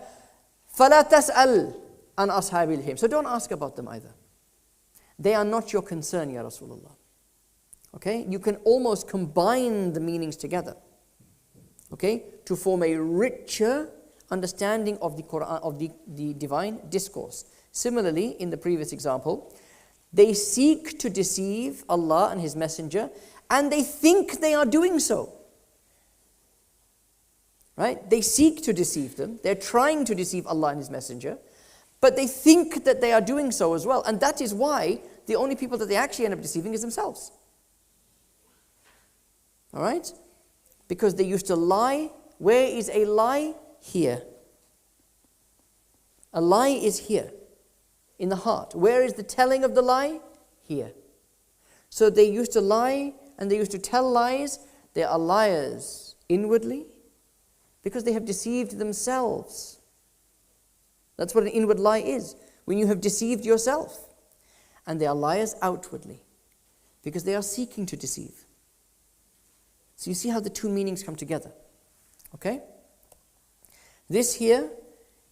فَلَا تَسْأَلْ عَنْ أَصْحَابِ الْجَحِيمِ. So don't ask about them either. They are not your concern, Ya Rasulullah. Okay? You can almost combine the meanings together, okay, to form a richer understanding of the Quran, of the divine discourse. Similarly, in the previous example, they seek to deceive Allah and His Messenger, and they think they are doing so. Right? They seek to deceive them. They're trying to deceive Allah and His Messenger, but they think that they are doing so as well. And that is why the only people that they actually end up deceiving is themselves. All right? Because they used to lie. Where is a lie? Here. A lie is here, in the heart. Where is the telling of the lie? Here. So they used to lie and they used to tell lies. They are liars inwardly because they have deceived themselves. That's what an inward lie is, when you have deceived yourself. And they are liars outwardly because they are seeking to deceive. So you see how the two meanings come together. Okay? This here,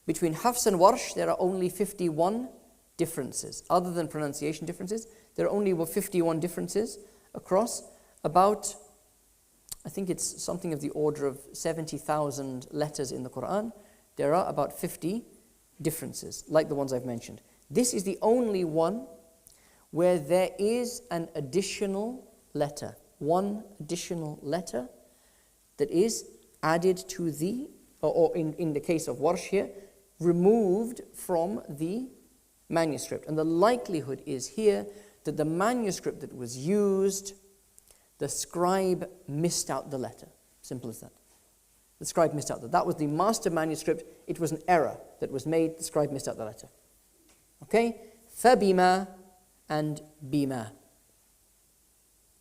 between Hafs and Warsh, there are only 51 differences. Other than pronunciation differences, there are only 51 differences across about, I think it's something of the order of 70,000 letters in the Quran. There are about 50 differences, like the ones I've mentioned. This is the only one where there is an additional letter. One additional letter that is added to the, or in the case of Warsh here, removed from the manuscript. And the likelihood is here that the manuscript that was used, the scribe missed out the letter. Simple as that. The scribe missed out that. That was the master manuscript. It was an error that was made. The scribe missed out the letter. Okay? فَبِمَا and bima.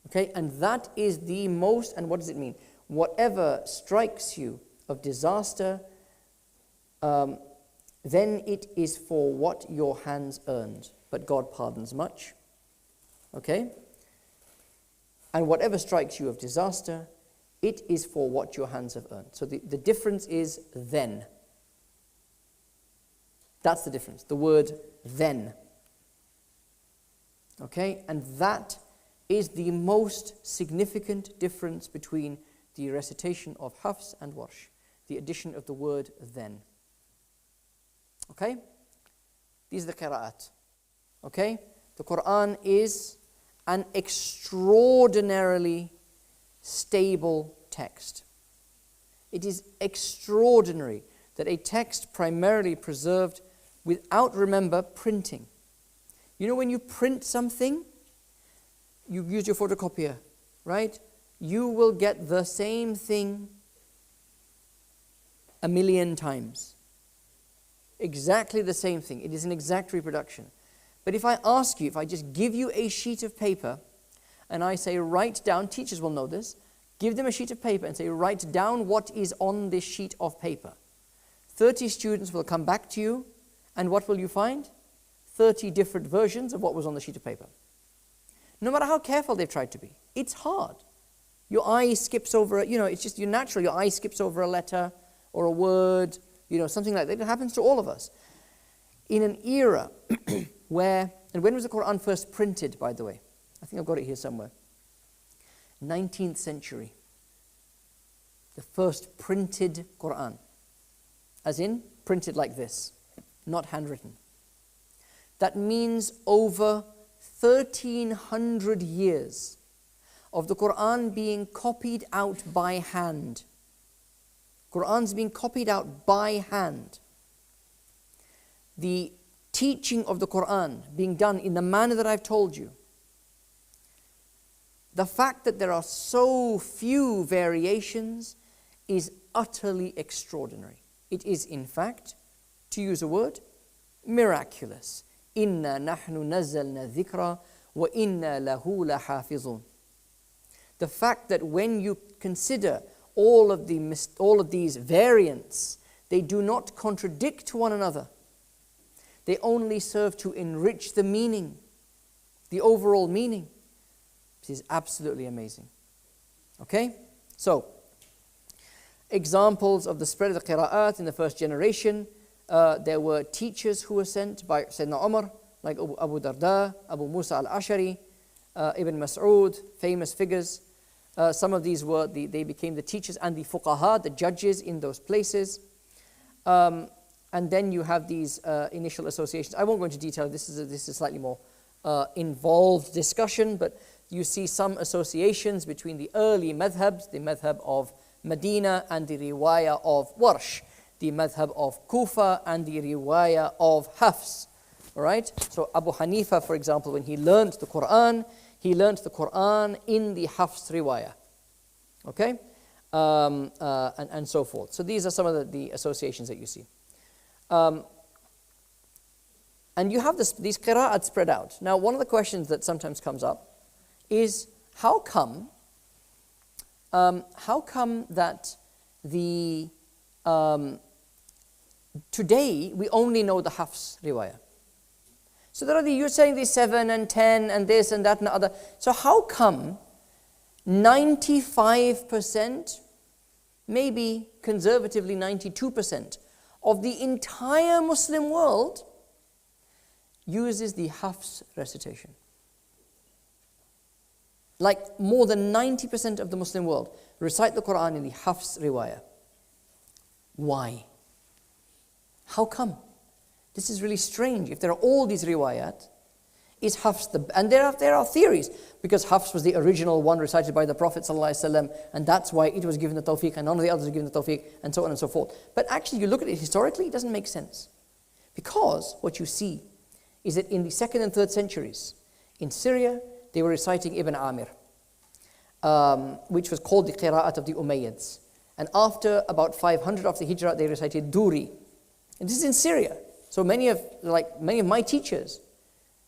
Okay, and that is the most, and what does it mean? Whatever strikes you of disaster, then it is for what your hands earned. But God pardons much. Okay? And whatever strikes you of disaster, it is for what your hands have earned. So the difference is then. That's the difference. The word then. Okay? And that is the most significant difference between the recitation of Hafs and Warsh. The addition of the word then. Okay? These are the Qira'at. Okay? The Quran is an extraordinarily stable text. It is extraordinary that a text primarily preserved without, remember, printing. You know when you print something, you use your photocopier, right? You will get the same thing 1,000,000 times. Exactly the same thing. It is an exact reproduction. But if I ask you, if I just give you a sheet of paper and I say write down, teachers will know this, give them a sheet of paper and say write down what is on this sheet of paper. 30 students will come back to you and what will you find? 30 different versions of what was on the sheet of paper. No matter how careful they've tried to be. It's hard. Your eye skips over, it's just natural. Your eye skips over a letter or a word, something like that. It happens to all of us. In an era where, and when was the Quran first printed, by the way? I think I've got it here somewhere. 19th century. The first printed Quran. As in, printed like this, not handwritten. That means over 1,300 years of the Quran being copied out by hand. Quran's being copied out by hand. The teaching of the Quran being done in the manner that I've told you. The fact that there are so few variations is utterly extraordinary. It is, in fact, to use a word, miraculous. Inna nahnu nazzalna dhikra wa inna lahu lahafizun. The fact that when you consider all of these variants, they do not contradict one another. They only serve to enrich the meaning, the overall meaning. This is absolutely amazing. Okay? So, examples of the spread of the Qira'at in the first generation. There were teachers who were sent by Sayyidina Umar, like Abu Darda, Abu Musa al-Ashari, Ibn Mas'ud, famous figures. Some of these they became the teachers and the fuqaha, the judges in those places. And then you have these initial associations. I won't go into detail. This is a slightly more involved discussion, but you see some associations between the early madhabs, the madhab of Medina and the riwayah of Warsh, the madhab of Kufa and the riwayah of Hafs. All right? So Abu Hanifa, for example, when he learned the Quran in the Hafs riwayah. Okay? And so forth. So these are some of the associations that you see. And you have these qira'at spread out. Now, one of the questions that sometimes comes up is how come that today we only know the Hafs riwayah? So you're saying these 7 and 10 and this and that and the other. So how come 95%, maybe conservatively 92% of the entire Muslim world uses the Hafs recitation? Like more than 90% of the Muslim world recite the Quran in the Hafs riwayah. Why? How come? This is really strange. If there are all these riwayat, is Hafs and there are theories, because Hafs was the original one recited by the Prophet ﷺ, and that's why it was given the tawfiq and none of the others were given the tawfiq, and so on and so forth. But actually, you look at it historically, it doesn't make sense. Because what you see is that in the 2nd and 3rd centuries, in Syria, they were reciting Ibn Amir, which was called the Qira'at of the Umayyads. And after about 500 after Hijrah, they recited Duri. And this is in Syria. So many of my teachers,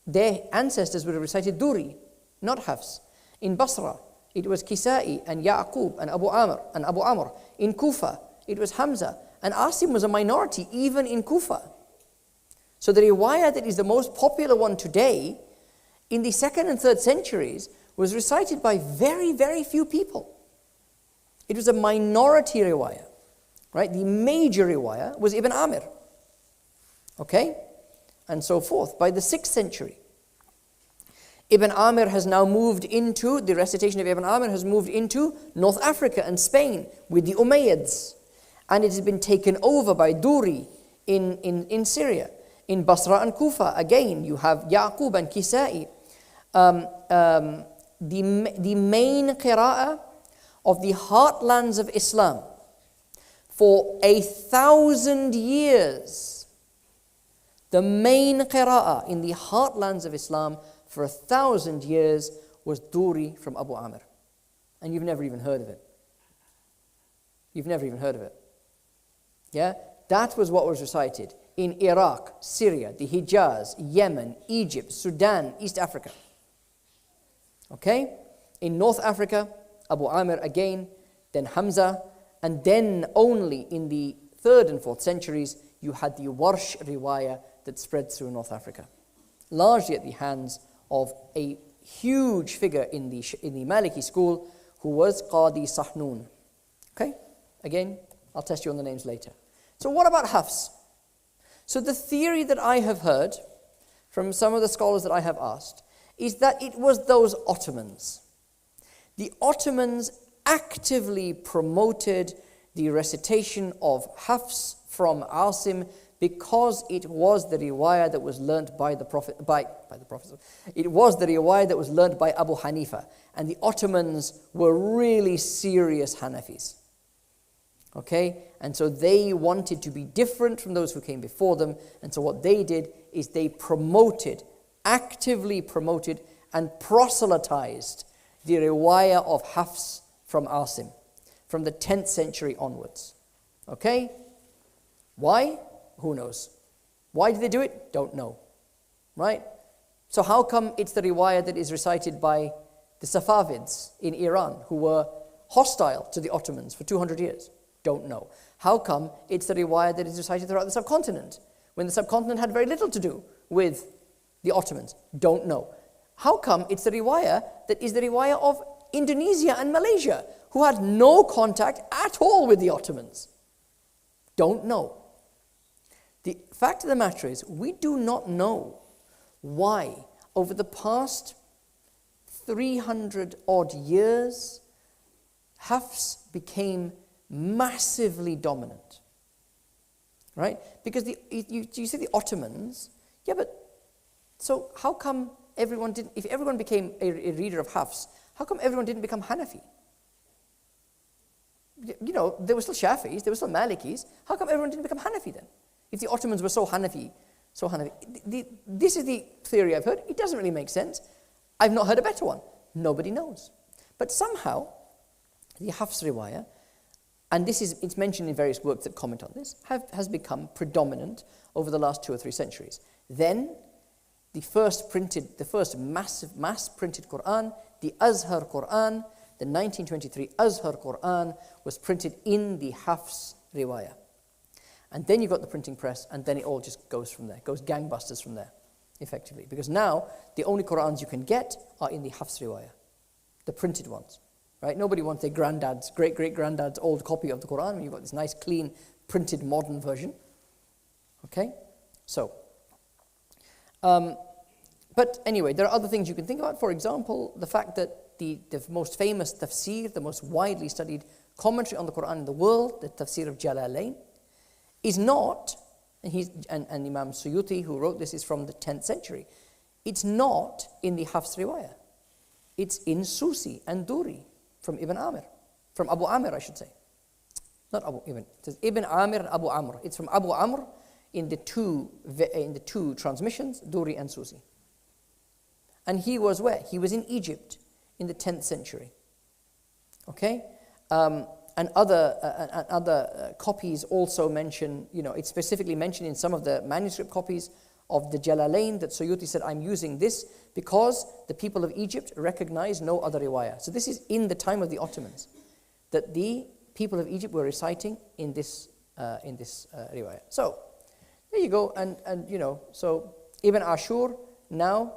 their ancestors would have recited Duri, not Hafs. In Basra, it was Kisa'i and Ya'qub and Abu Amr. In Kufa, it was Hamza. And Asim was a minority even in Kufa. So the riwayah that is the most popular one today, in the 2nd and 3rd centuries, was recited by very, very few people. It was a minority riwayah, right? The major riwayah was Ibn Amir. Okay? And so forth. By the 6th century, Ibn Amir has now moved into, the recitation of Ibn Amir has moved into North Africa and Spain with the Umayyads. And it has been taken over by Duri in Syria. In Basra and Kufa, again, you have Ya'qub and Kisa'i. The main qira'ah of the heartlands of Islam for 1,000 years, the main qira'ah in the heartlands of Islam for 1,000 years was Duri from Abu Amr. And you've never even heard of it. You've never even heard of it. Yeah? That was what was recited in Iraq, Syria, the Hijaz, Yemen, Egypt, Sudan, East Africa. Okay? In North Africa, Abu Amr again, then Hamza, and then only in the 3rd and 4th centuries, you had the Warsh riwayah that spread through North Africa, largely at the hands of a huge figure in the Maliki school who was Qadi Sahnun. Okay? Again, I'll test you on the names later. So what about Hafs? So the theory that I have heard from some of the scholars that I have asked is that it was those Ottomans. The Ottomans actively promoted the recitation of Hafs from Asim because it was the riwayah that was learnt by the Prophet. It was the riwayah that was learnt by Abu Hanifa. And the Ottomans were really serious Hanafis. Okay? And so they wanted to be different from those who came before them. And so what they did is they actively promoted and proselytized the riwayah of Hafs from Asim, from the 10th century onwards. Okay? Why? Who knows? Why did they do it? Don't know. Right? So how come it's the riwayah that is recited by the Safavids in Iran, who were hostile to the Ottomans for 200 years? Don't know. How come it's the riwayah that is recited throughout the subcontinent, when the subcontinent had very little to do with the Ottomans? Don't know. How come it's the riwayah that is the riwayah of Indonesia and Malaysia, who had no contact at all with the Ottomans? Don't know. The fact of the matter is, we do not know why, over the past 300 odd years, Hafs became massively dominant. Right? Because you see the Ottomans, yeah, but so how come everyone didn't, if everyone became a reader of Hafs, how come everyone didn't become Hanafi? You know, there were still Shafis, there were still Malikis. How come everyone didn't become Hanafi then? If the Ottomans were so Hanafi. This is the theory I've heard. It doesn't really make sense. I've not heard a better one. Nobody knows. But somehow, the Hafs riwayah, and it's mentioned in various works that comment on this, has become predominant over the last 2 or 3 centuries. Then, the first mass printed Quran, the Azhar Quran, the 1923 Azhar Quran, was printed in the Hafs riwayah. And then you've got the printing press, and then it all just goes from there, goes gangbusters from there, effectively. Because now, the only Qurans you can get are in the Hafs riwayah, the printed ones. Right? Nobody wants their granddad's, great-great-granddad's old copy of the Quran when you've got this nice, clean, printed, modern version. Okay? So, but anyway, there are other things you can think about. For example, the fact that the most famous tafsir, the most widely studied commentary on the Quran in the world, the tafsir of Jalalain, is not, and Imam Suyuti, who wrote this, is from the 10th century. It's not in the Hafs riwayah. It's in Susi and Duri from Ibn Amir, from Abu Amir, I should say. Not Abu Ibn. It says Ibn Amir and Abu Amr. It's from Abu Amr in the two transmissions, Duri and Susi. And he was where? He was in Egypt in the 10th century. Okay? And other copies also mention, it's specifically mentioned in some of the manuscript copies of the Jalalain that Suyuti said, I'm using this because the people of Egypt recognize no other riwayah. So this is in the time of the Ottomans, that the people of Egypt were reciting in this riwayah. So there you go, and so Ibn Ashur, now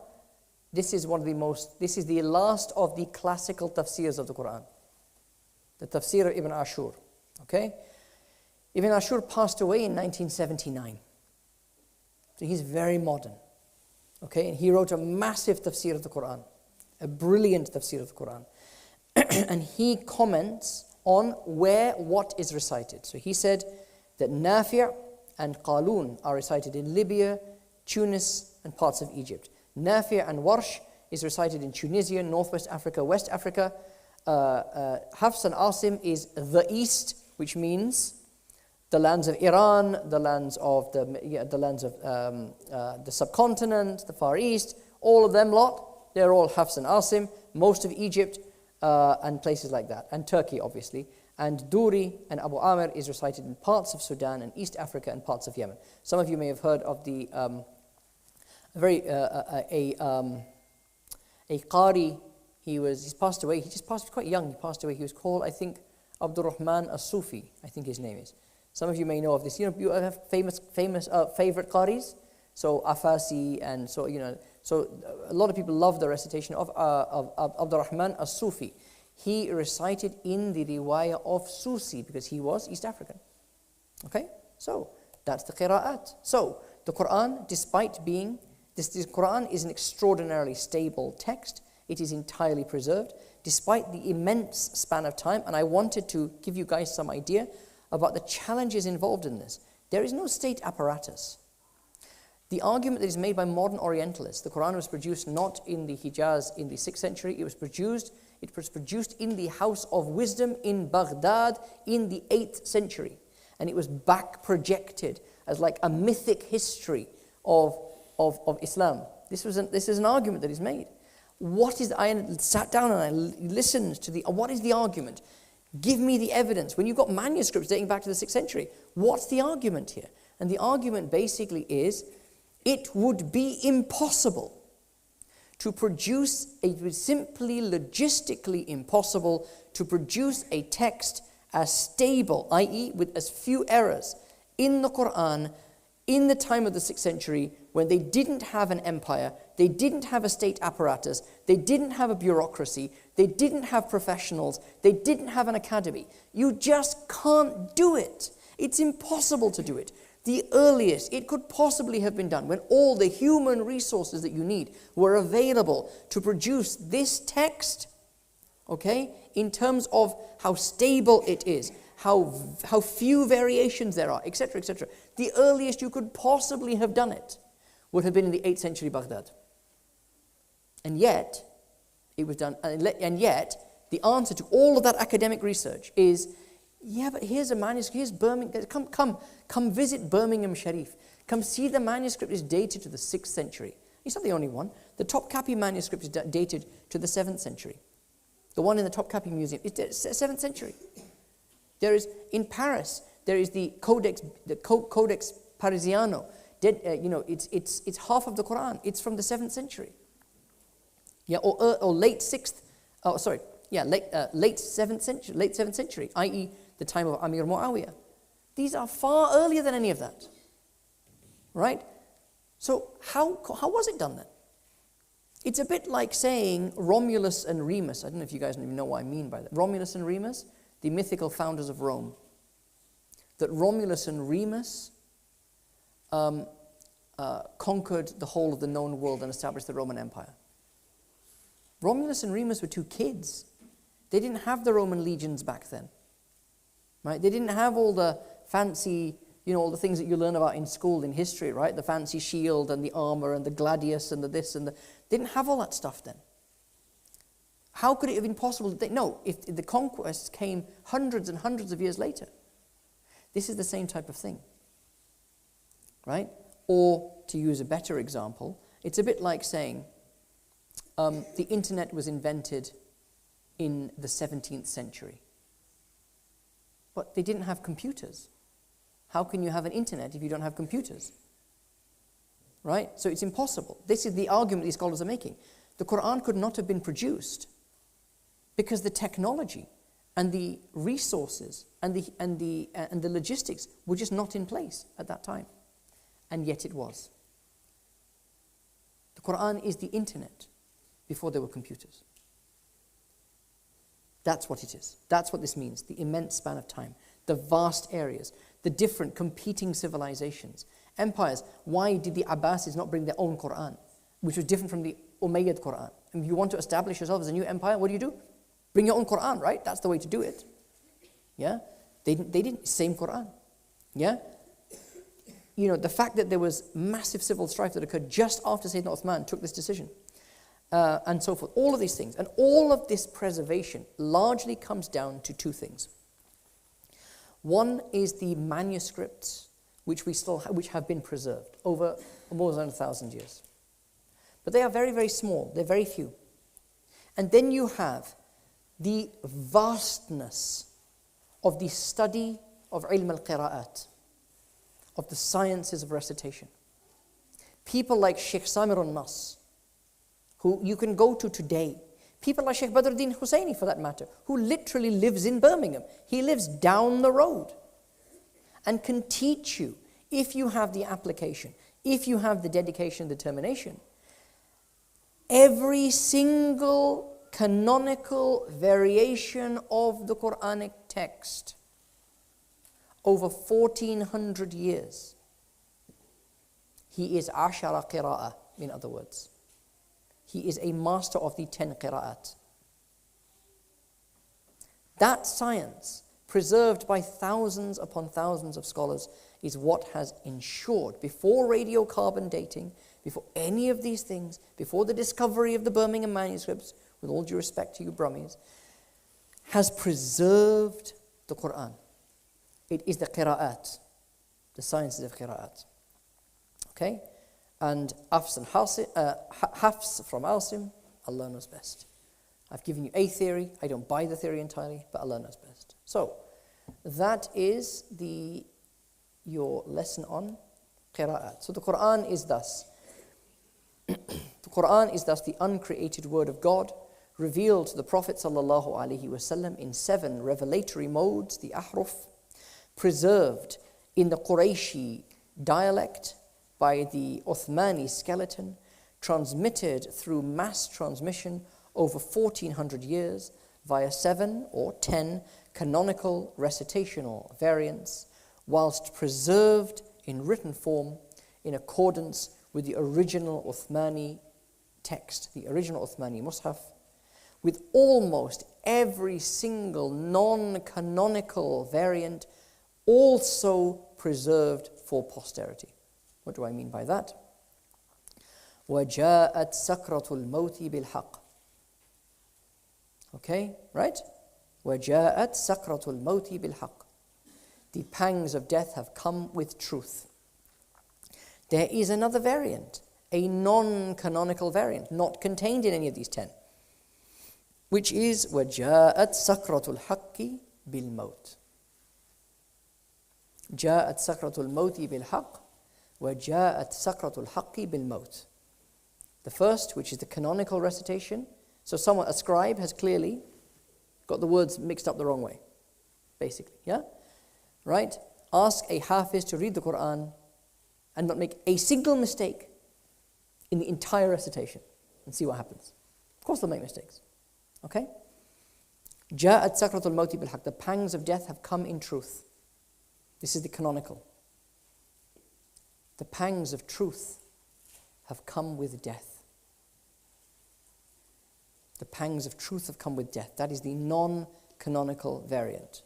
this is the last of the classical tafsirs of the Quran. The tafsir of Ibn Ashur, okay? Ibn Ashur passed away in 1979. So he's very modern, okay? And he wrote a massive tafsir of the Quran, a brilliant tafsir of the Quran. And he comments on what is recited. So he said that Nafi' and Qalun are recited in Libya, Tunis, and parts of Egypt. Nafi' and Warsh is recited in Tunisia, Northwest Africa, West Africa. Hafs and Asim is the East, which means the lands of Iran, the lands of the subcontinent, the Far East, all of them lot, they're all Hafs and Asim, most of Egypt and places like that, and Turkey obviously. And Duri and Abu Amir is recited in parts of Sudan and East Africa and parts of Yemen. Some of you may have heard of a Qari. He's passed away. He just passed quite young. He passed away. He was called, I think, Abdul Rahman as-Sufi. I think his name is. Some of you may know of this. You have famous favorite qaris. So Afasi, and so So a lot of people love the recitation of Abdul Rahman as-Sufi. He recited in the riwayah of Susi because he was East African. Okay, so that's the Qira'at. So the Quran, despite being this Quran is an extraordinarily stable text. It is entirely preserved, despite the immense span of time. And I wanted to give you guys some idea about the challenges involved in this. There is no state apparatus. The argument that is made by modern Orientalists, the Quran was produced not in the Hijaz in the 6th century, it was produced in the House of Wisdom in Baghdad in the 8th century. And it was back projected as like a mythic history of Islam. This is an argument that is made. I sat down and I listened to what is the argument? Give me the evidence. When you've got manuscripts dating back to the 6th century, what's the argument here? And the argument basically is, it would be impossible to produce, it was simply logistically impossible to produce a text as stable, i.e. with as few errors in the Quran in the time of the 6th century, when they didn't have an empire, they didn't have a state apparatus, they didn't have a bureaucracy, they didn't have professionals, they didn't have an academy. You just can't do it. It's impossible to do it. The earliest it could possibly have been done, when all the human resources that you need were available to produce this text, okay, in terms of how stable it is, how few variations there are, etc., etc. The earliest you could possibly have done it would have been in the 8th century Baghdad. And yet, it was done, and yet, the answer to all of that academic research is, yeah, but here's a manuscript, here's Birmingham, come visit Birmingham Sharif. Come see the manuscript is dated to the 6th century. It's not the only one. The Topkapi manuscript is dated to the 7th century. The one in the Topkapi Museum is 7th century. There is, in Paris, there is the Codex Parisiano. It's half of the Quran. It's from the 7th century. Yeah, or late 6th, late 7th century, i.e. the time of Amir Muawiyah. These are far earlier than any of that. Right? So how was it done then? It's a bit like saying Romulus and Remus. I don't know if you guys even know what I mean by that. Romulus and Remus, the mythical founders of Rome. That Romulus and Remus conquered the whole of the known world and established the Roman Empire. Romulus and Remus were two kids. They didn't have the Roman legions back then. Right? They didn't have all the fancy, all the things that you learn about in school in history, right? The fancy shield and the armor and the gladius and the this and the... They didn't have all that stuff then. How could it have been possible? If the conquests came hundreds and hundreds of years later. This is the same type of thing. Right? Or, to use a better example, it's a bit like saying the internet was invented in the 17th century. But they didn't have computers. How can you have an internet if you don't have computers? Right? So it's impossible. This is the argument these scholars are making. The Quran could not have been produced because the technology and the resources and the logistics were just not in place at that time. And yet it was. The Quran is the internet before there were computers. That's what it is. That's what this means. The immense span of time, the vast areas, the different competing civilizations, empires. Why did the Abbasids not bring their own Quran, which was different from the Umayyad Quran? And if you want to establish yourself as a new empire, what do? Bring your own Quran, right? That's the way to do it. Yeah? They didn't. Same Quran. Yeah? The fact that there was massive civil strife that occurred just after Sayyidina Uthman took this decision. And so forth. All of these things. And all of this preservation largely comes down to two things. One is the manuscripts which have been preserved over more than 1,000 years. But they are very, very small. They're very few. And then you have the vastness of the study of ilm al-Qira'at, of the sciences of recitation. People like Sheikh Samir al-Nas, who you can go to today. People like Sheikh Badruddin Husseini, for that matter, who literally lives in Birmingham. He lives down the road and can teach you, if you have the application, if you have the dedication and determination, every single canonical variation of the Quranic text over 1,400 years. He is ashara qira'ah, in other words. He is a master of the 10 qira'at. That science, preserved by thousands upon thousands of scholars, is what has ensured, before radiocarbon dating, before any of these things, before the discovery of the Birmingham manuscripts, with all due respect to you Brummies, has preserved the Quran. It is the Qira'at, the sciences of Qira'at. Okay? And Hafs from Asim, Allah knows best. I've given you a theory. I don't buy the theory entirely, but Allah knows best. So, that is your lesson on Qira'at. So the Quran is thus. The Quran is thus the uncreated word of God, revealed to the Prophet ﷺ in 7 revelatory modes, the ahruf, preserved in the Qurayshi dialect by the Uthmani skeleton, transmitted through mass transmission over 1400 years via 7 or 10 canonical recitational variants, whilst preserved in written form in accordance with the original Uthmani text, the original Uthmani Mus'haf, with almost every single non-canonical variant also preserved for posterity. What do I mean by that? وَجَاءَتْ سَكْرَةُ الْمَوْتِ بِالْحَقِّ. Okay, right? وَجَاءَتْ سَكْرَةُ الْمَوْتِ بِالْحَقِّ. The pangs of death have come with truth. There is another variant, a non-canonical variant, not contained in any of these 10, which is وَجَاءَتْ سَكْرَةُ الْحَقِّ بِالْمَوْتِ. جاءت سكرة الموت بالحق وجاءت سكرة الحق بالموت. The first, which is the canonical recitation. So a scribe has clearly got the words mixed up the wrong way, basically, yeah? Right? Ask a hafiz to read the Quran and not make a single mistake in the entire recitation and see what happens. Of course they'll make mistakes. Okay? جاءت سكرة الموت بالحق. The pangs of death have come in truth. This is the canonical. The pangs of truth have come with death. The pangs of truth have come with death. That is the non-canonical variant.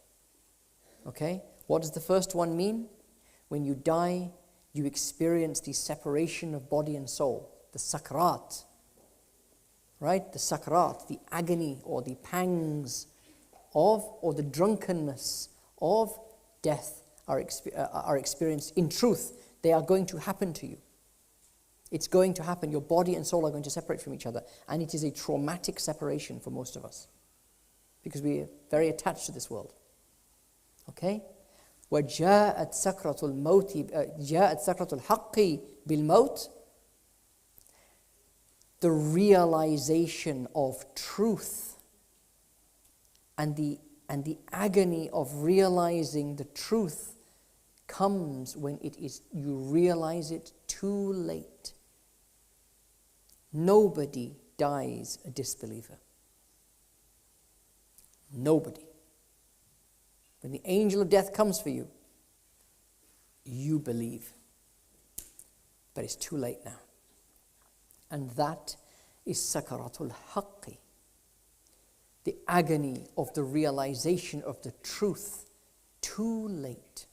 Okay? What does the first one mean? When you die, you experience the separation of body and soul, the sakrat. Right? The sakrat, the agony or the pangs of, or the drunkenness of death are experienced in truth. They are going to happen to you. It's going to happen. Your body and soul are going to separate from each other. And it is a traumatic separation for most of us, because we are very attached to this world. Okay? وَجَاءَتْ سَكْرَةُ الْمَوْتِ جَاءَتْ سَكْرَةُ الْحَقِّ بِالْمَوْتِ. The realization of truth and the agony of realizing the truth comes when you realize it too late. Nobody dies a disbeliever. Nobody. When the angel of death comes for you, you believe. But it's too late now. And that is sakaratul haqqi, the agony of the realization of the truth too late.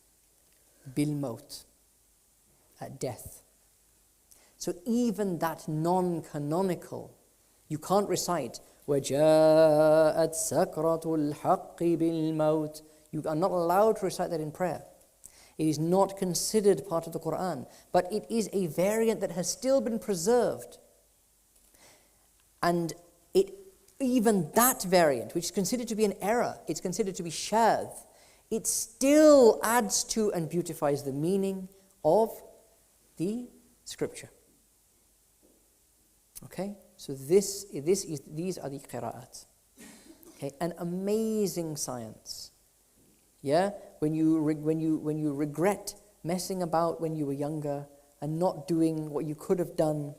Bil maut, at death. So even that non-canonical, you can't recite وَجَاءَتْ سَكْرَةُ الْحَقِّ بِالْمَوْتِ. You are not allowed to recite that in prayer. It is not considered part of the Quran, but it is a variant that has still been preserved. And even that variant, which is considered to be an error, it's considered to be shadh, it still adds to and beautifies the meaning of the scripture. Okay, so these are the qira'at. Okay, an amazing science. Yeah, when you regret messing about when you were younger and not doing what you could have done,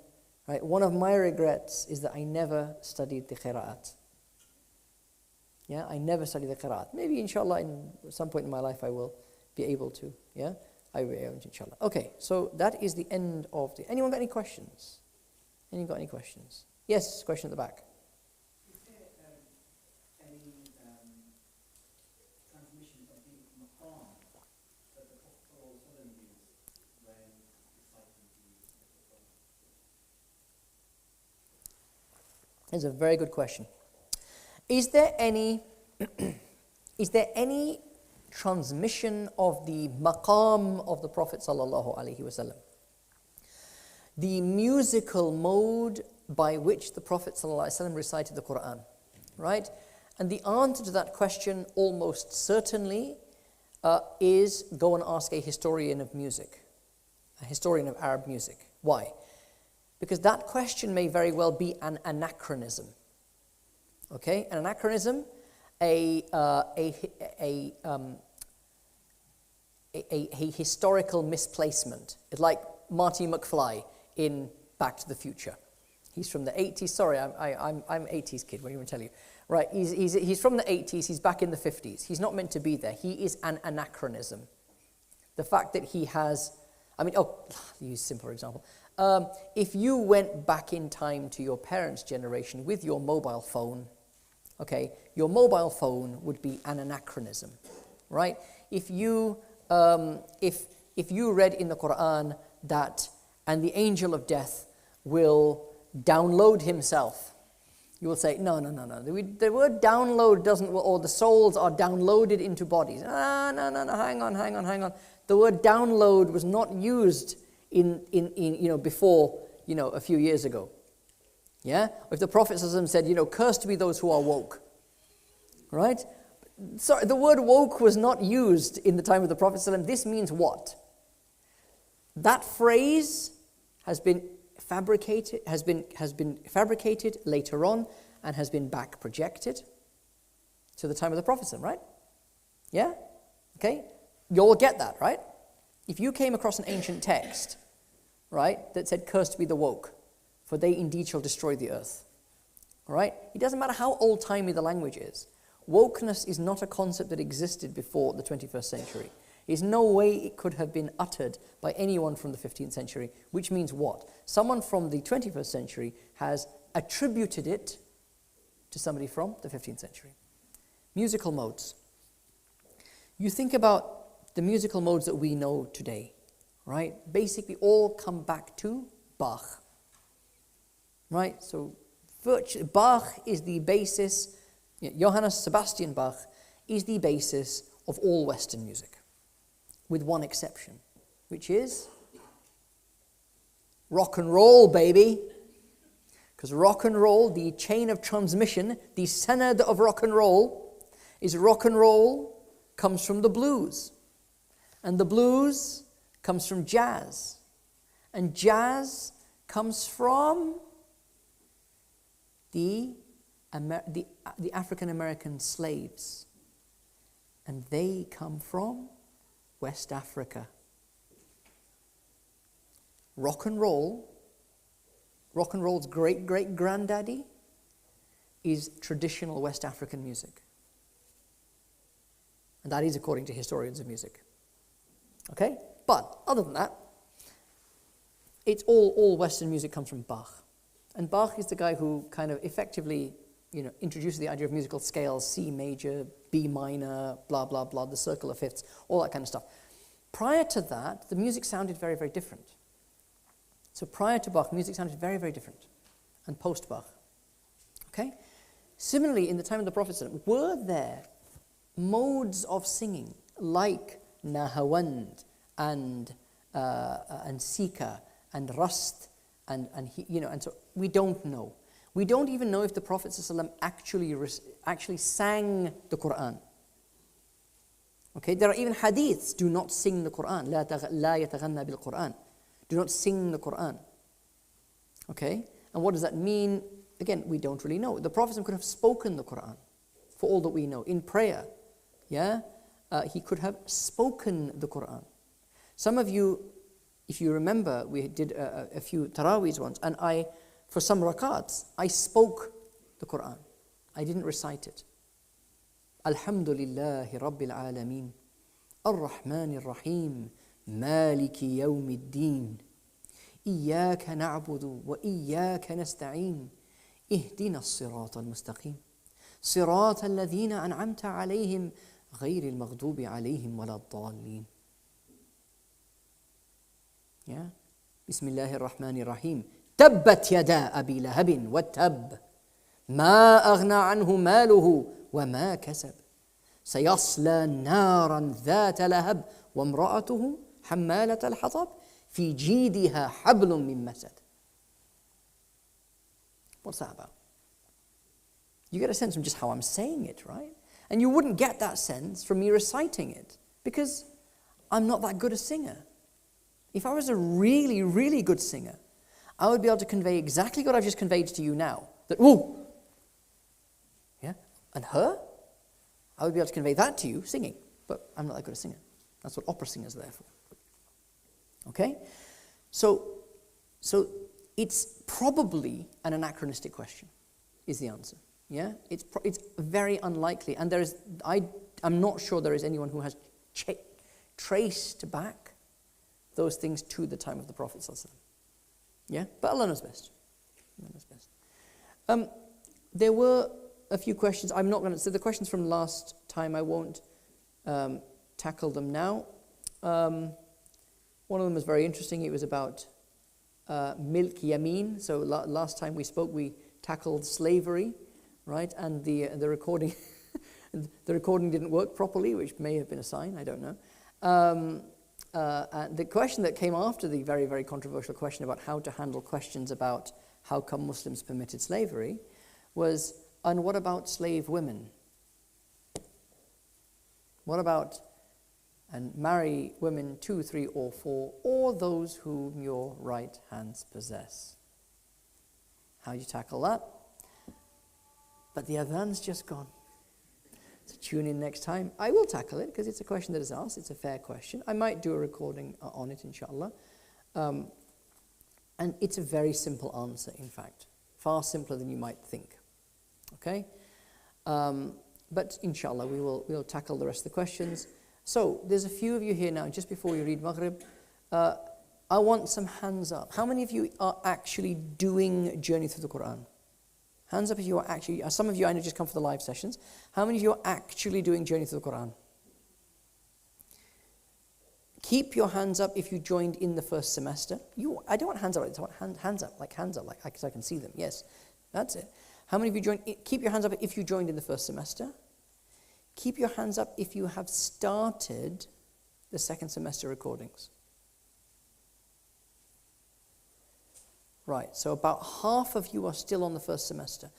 right? One of my regrets is that I never studied the qira'at. Yeah, I never studied the Qira'at. Maybe inshallah in some point in my life I will be able to. Yeah, I will be able to, inshallah. Okay, so that is the end of the... Anyone got any questions? Anyone got any questions? Yes, question at the back. Is there any transmission of the maqam that the Prophet used when reciting the Quran? That's a very good question. Is there any transmission of the maqam of the Prophet sallallahu alaihi wasallam? The musical mode by which the Prophet ﷺ recited the Quran, right? And the answer to that question almost certainly is go and ask a historian of music, a historian of Arab music. Why? Because that question may very well be an anachronism. Okay, an anachronism, a historical misplacement. It's like Marty McFly in Back to the Future. He's from the 80s. Sorry, I'm 80s kid. What do you want to tell you? Right, he's from the 80s. He's back in the 50s. He's not meant to be there. He is an anachronism. The fact that he has, use a simple example. If you went back in time to your parents' generation with your mobile phone, okay, your mobile phone would be an anachronism, right? If you read in the Quran that, and the angel of death will download himself, you will say, no. The word download doesn't, or the souls are downloaded into bodies. No, hang on. The word download was not used in before, a few years ago. Yeah? If the Prophet said, cursed be those who are woke. Right? Sorry, the word woke was not used in the time of the Prophet. This means what? That phrase has been fabricated, fabricated later on and has been back projected to the time of the Prophet, right? Yeah? Okay? You'll get that, right? If you came across an ancient text, right, that said, cursed be the woke, for they indeed shall destroy the earth. All right? It doesn't matter how old-timey the language is. Wokeness is not a concept that existed before the 21st century. There's no way it could have been uttered by anyone from the 15th century, which means what? Someone from the 21st century has attributed it to somebody from the 15th century. Musical modes. You think about the musical modes that we know today, right? Basically all come back to Bach. Right? So Bach is the basis, Johannes Sebastian Bach is the basis of all Western music, with one exception, which is rock and roll, baby. Because rock and roll, the chain of transmission, the sanad of rock and roll comes from the blues. And the blues comes from jazz. And jazz comes from the African American slaves. And they come from West Africa. Rock and roll's great-great-granddaddy is traditional West African music. And that is according to historians of music. Okay? But other than that, it's all Western music comes from Bach. And Bach is the guy who kind of effectively, introduces the idea of musical scales, C major, B minor, blah, blah, blah, the circle of fifths, all that kind of stuff. Prior to that, the music sounded very, very different. So prior to Bach, music sounded very, very different. And post-Bach. Okay? Similarly, in the time of the Prophet, were there modes of singing like Nahawand and Sika and Rast and so we don't know. We don't even know if the Prophet ﷺ actually sang the Quran. Okay, there are even hadiths, do not sing the Quran. لا يتغنى بالقرآن. Do not sing the Quran. Okay, and what does that mean? Again, we don't really know. The Prophet could have spoken the Quran, for all that we know, in prayer. Yeah, he could have spoken the Quran. Some of you, if you remember, we did a few taraweehs once, and for some rakats, I spoke the Quran. I didn't recite it. Alhamdulillahi Rabbil Alameen, Ar-Rahman Ar-Rahim, Maliki Yawmiddin, Iyaka na'budu wa iyaka nasta'een, Ihdina as-sirata al-mustaqim, Sirata alladhina an'amta alayhim, غير المغضوب عليهم ولا الضالين. Yeah. بسم الله الرحمن الرحيم. تبت يدا أبي لهب والتب ما أغنى عنه ماله وما كسب سيصلى نارا ذات لهب وامرأته حمالة الحطب في جيدها حبل من مسد. What's that about? You get a sense from just how I'm saying it, right? And you wouldn't get that sense from me reciting it, because I'm not that good a singer. If I was a really, really good singer, I would be able to convey exactly what I've just conveyed to you now. That, whoa! Yeah? And her? I would be able to convey that to you singing, but I'm not that good a singer. That's what opera singers are there for. Okay? So it's probably an anachronistic question, is the answer. Yeah? It's very unlikely, and I'm not sure there is anyone who has traced back those things to the time of the Prophet ﷺ. Yeah? But Allah knows best. Allah knows best. There were a few questions. I'm not going to... So the questions from last time, I won't tackle them now. One of them was very interesting. It was about milk yamin. So last time we spoke, we tackled slavery, right? And the recording... the recording didn't work properly, which may have been a sign. I don't know. And the question that came after the very, very controversial question about how to handle questions about how come Muslims permitted slavery was, and what about slave women? What about, and marry women 2, 3, or 4, or those whom your right hands possess? How do you tackle that? But the adhan's just gone. So tune in next time. I will tackle it because it's a question that is asked. It's a fair question. I might do a recording on it, inshallah. And it's a very simple answer, in fact. Far simpler than you might think. Okay? But inshallah, we'll tackle the rest of the questions. So, there's a few of you here now, just before we read Maghrib. I want some hands up. How many of you are actually doing Journey Through the Quran? Hands up if you are actually, some of you I know just come for the live sessions. How many of you are actually doing Journey Through the Quran? Keep your hands up if you joined in the first semester. I don't want hands up, I want hands up, because I can see them. Yes, that's it. How many of you joined? Keep your hands up if you joined in the first semester. Keep your hands up if you have started the second semester recordings. Right, so about half of you are still on the first semester.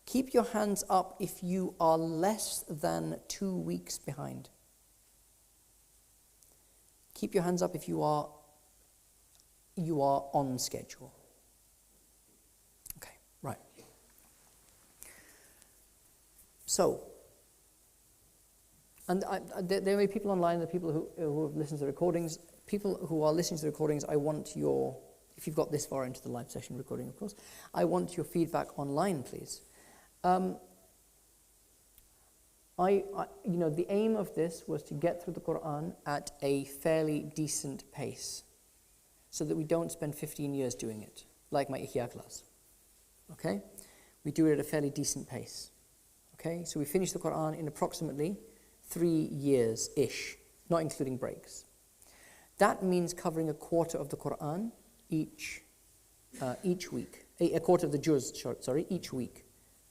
Keep your hands up if you are less than 2 weeks behind. Keep your hands up if you are on schedule. Okay, right. So, and there may be people online, the people who have listened to the recordings. People who are listening to the recordings, I want your... If you've got this far into the live session recording, of course, I want your feedback online, please. The aim of this was to get through the Quran at a fairly decent pace, so that we don't spend 15 years doing it, like my Ihya class. Okay? We do it at a fairly decent pace. Okay? So we finish the Quran in approximately 3 years-ish, not including breaks. That means covering a quarter of the Quran each week, a quarter of the juz, each week.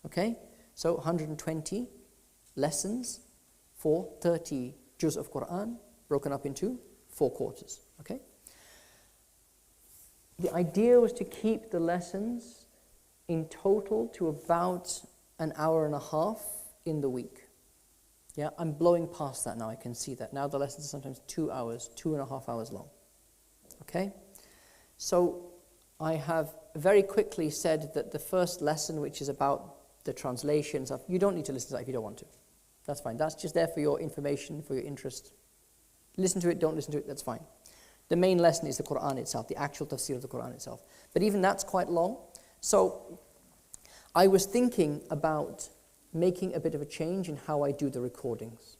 Okay? So 120 lessons for 30 juz of Quran, broken up into 4 quarters. Okay? The idea was to keep the lessons in total to about an hour and a half in the week. Yeah, I'm blowing past that now, I can see that. Now the lessons are sometimes 2 hours, 2.5 hours long. Okay? So I have very quickly said that the first lesson, which is about the translation stuff, you don't need to listen to that if you don't want to. That's fine. That's just there for your information, for your interest. Listen to it, don't listen to it, that's fine. The main lesson is the Quran itself, the actual tafsir of the Quran itself. But even that's quite long. So I was thinking about making a bit of a change in how I do the recordings,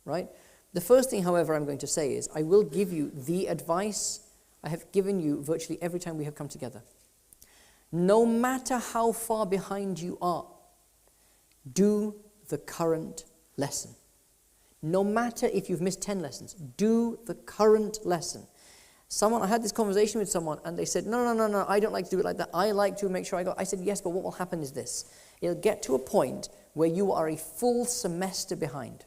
right? The first thing, however, I'm going to say is I will give you the advice I have given you virtually every time we have come together. No matter how far behind you are, do the current lesson. No matter if you've missed 10 lessons, do the current lesson. I had this conversation with someone and they said, no, I don't like to do it like that. I like to make sure I go. I said, yes, but what will happen is this. It'll get to a point where you are a full semester behind.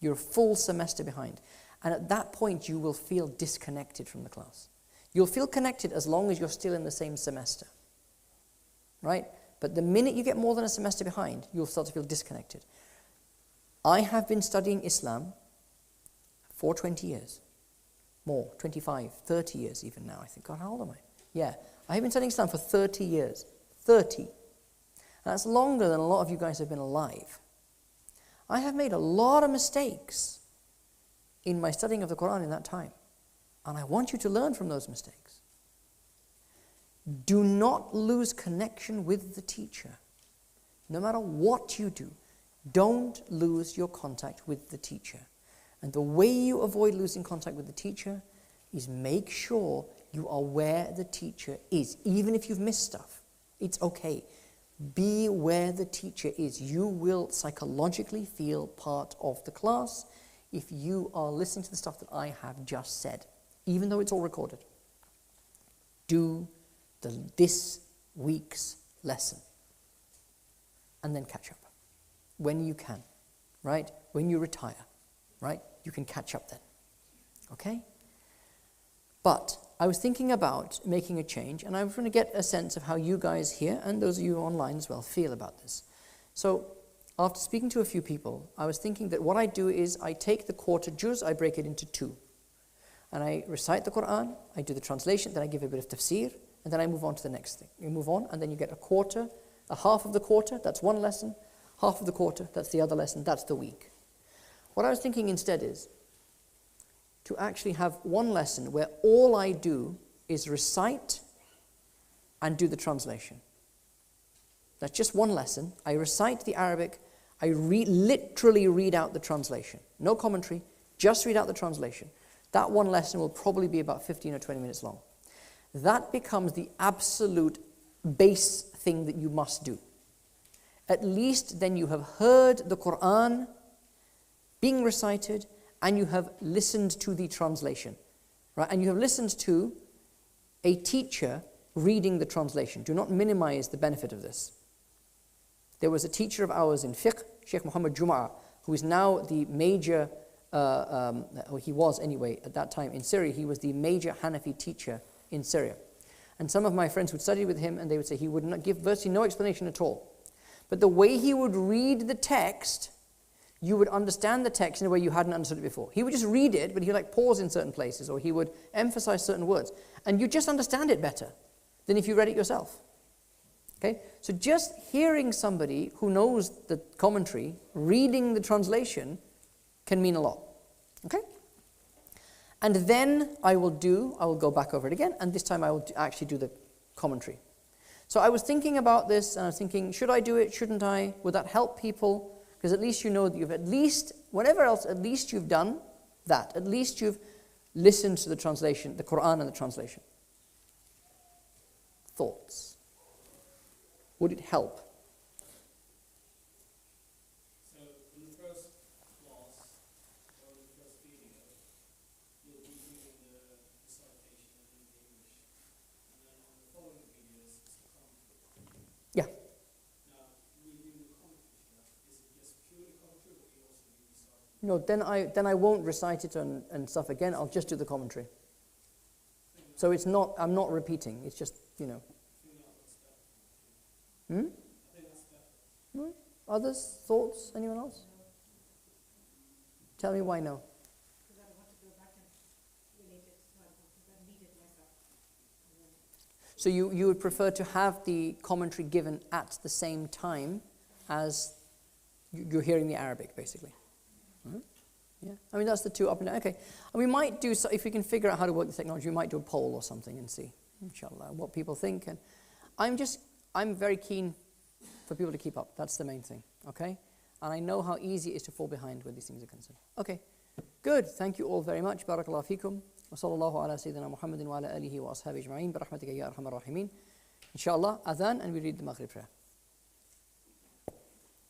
You're a full semester behind. And at that point, you will feel disconnected from the class. You'll feel connected as long as you're still in the same semester. right? But the minute you get more than a semester behind, you'll start to feel disconnected. I have been studying Islam for 20 years. More, 25, 30 years even now, I think. God, how old am I? Yeah, I have been studying Islam for 30 years. 30. And that's longer than a lot of you guys have been alive. I have made a lot of mistakes in my studying of the Quran in that time. And I want you to learn from those mistakes. Do not lose connection with the teacher. No matter what you do, don't lose your contact with the teacher. And the way you avoid losing contact with the teacher is make sure you are where the teacher is. Even if you've missed stuff, it's okay. Be where the teacher is. You will psychologically feel part of the class if you are listening to the stuff that I have just said, even though it's all recorded. Do this week's lesson and then catch up when you can, right? When you retire, right? You can catch up then, okay? But I was thinking about making a change, and I was going to get a sense of how you guys here, and those of you online as well, feel about this. So after speaking to a few people, I was thinking that what I do is I take the quarter juz, I break it into two. And I recite the Quran, I do the translation, then I give a bit of tafsir, and then I move on to the next thing. You move on, and then you get a quarter, a half of the quarter, that's one lesson, half of the quarter, that's the other lesson, that's the week. What I was thinking instead is to actually have one lesson where all I do is recite and do the translation. That's just one lesson. I recite the Arabic, I literally read out the translation. No commentary, just read out the translation. That one lesson will probably be about 15 or 20 minutes long. That becomes the absolute base thing that you must do. At least then you have heard the Quran being recited and you have listened to the translation, right? And you have listened to a teacher reading the translation. Do not minimize the benefit of this. There was a teacher of ours in fiqh, Sheikh Muhammad Jum'ah, who is now the major, he was anyway at that time in Syria, he was the major Hanafi teacher in Syria. And some of my friends would study with him and they would say he would not give virtually no explanation at all. But the way he would read the text, you would understand the text in a way you hadn't understood it before. He would just read it, but he would like pause in certain places, or he would emphasize certain words. And you just understand it better than if you read it yourself. Okay? So just hearing somebody who knows the commentary, reading the translation, can mean a lot. Okay? And then I will go back over it again, and this time I will actually do the commentary. So I was thinking about this, and I was thinking, should I do it, shouldn't I? Would that help people? Because at least you know that you've at least, whatever else, at least you've done that. At least you've listened to the translation, the Quran and the translation. Thoughts? Would it help? So in the first class, or in the first video, you'll be using the recitation in English. And then on the following videos, it's the commentary. Yeah. Now, we do the commentary. Is it just purely commentary, or do you also do recitation? No, then I won't recite it and stuff again. I'll just do the commentary. So it's not, I'm not repeating. It's just, you know. Hmm? No? Others? Thoughts? Anyone else? Tell me why no. Because I want to go back and relate it, so I want to read it myself. So you would prefer to have the commentary given at the same time as you're hearing the Arabic, basically. Mm-hmm. Yeah, I mean that's the two up and down. Okay, and we might do so if we can figure out how to work the technology. We might do a poll or something and see, inshallah, what people think. And I'm very keen for people to keep up. That's the main thing. Okay, and I know how easy it is to fall behind when these things are concerned. Okay, good. Thank you all very much. Barakallahu feekum. Wa sallallahu ala sayyidina Muhammadin wa ala alihi wa ashabihi ajma'in. Bi rahmatika ya arhamar rahimin. Inshallah, adhan, and we read the Maghrib prayer.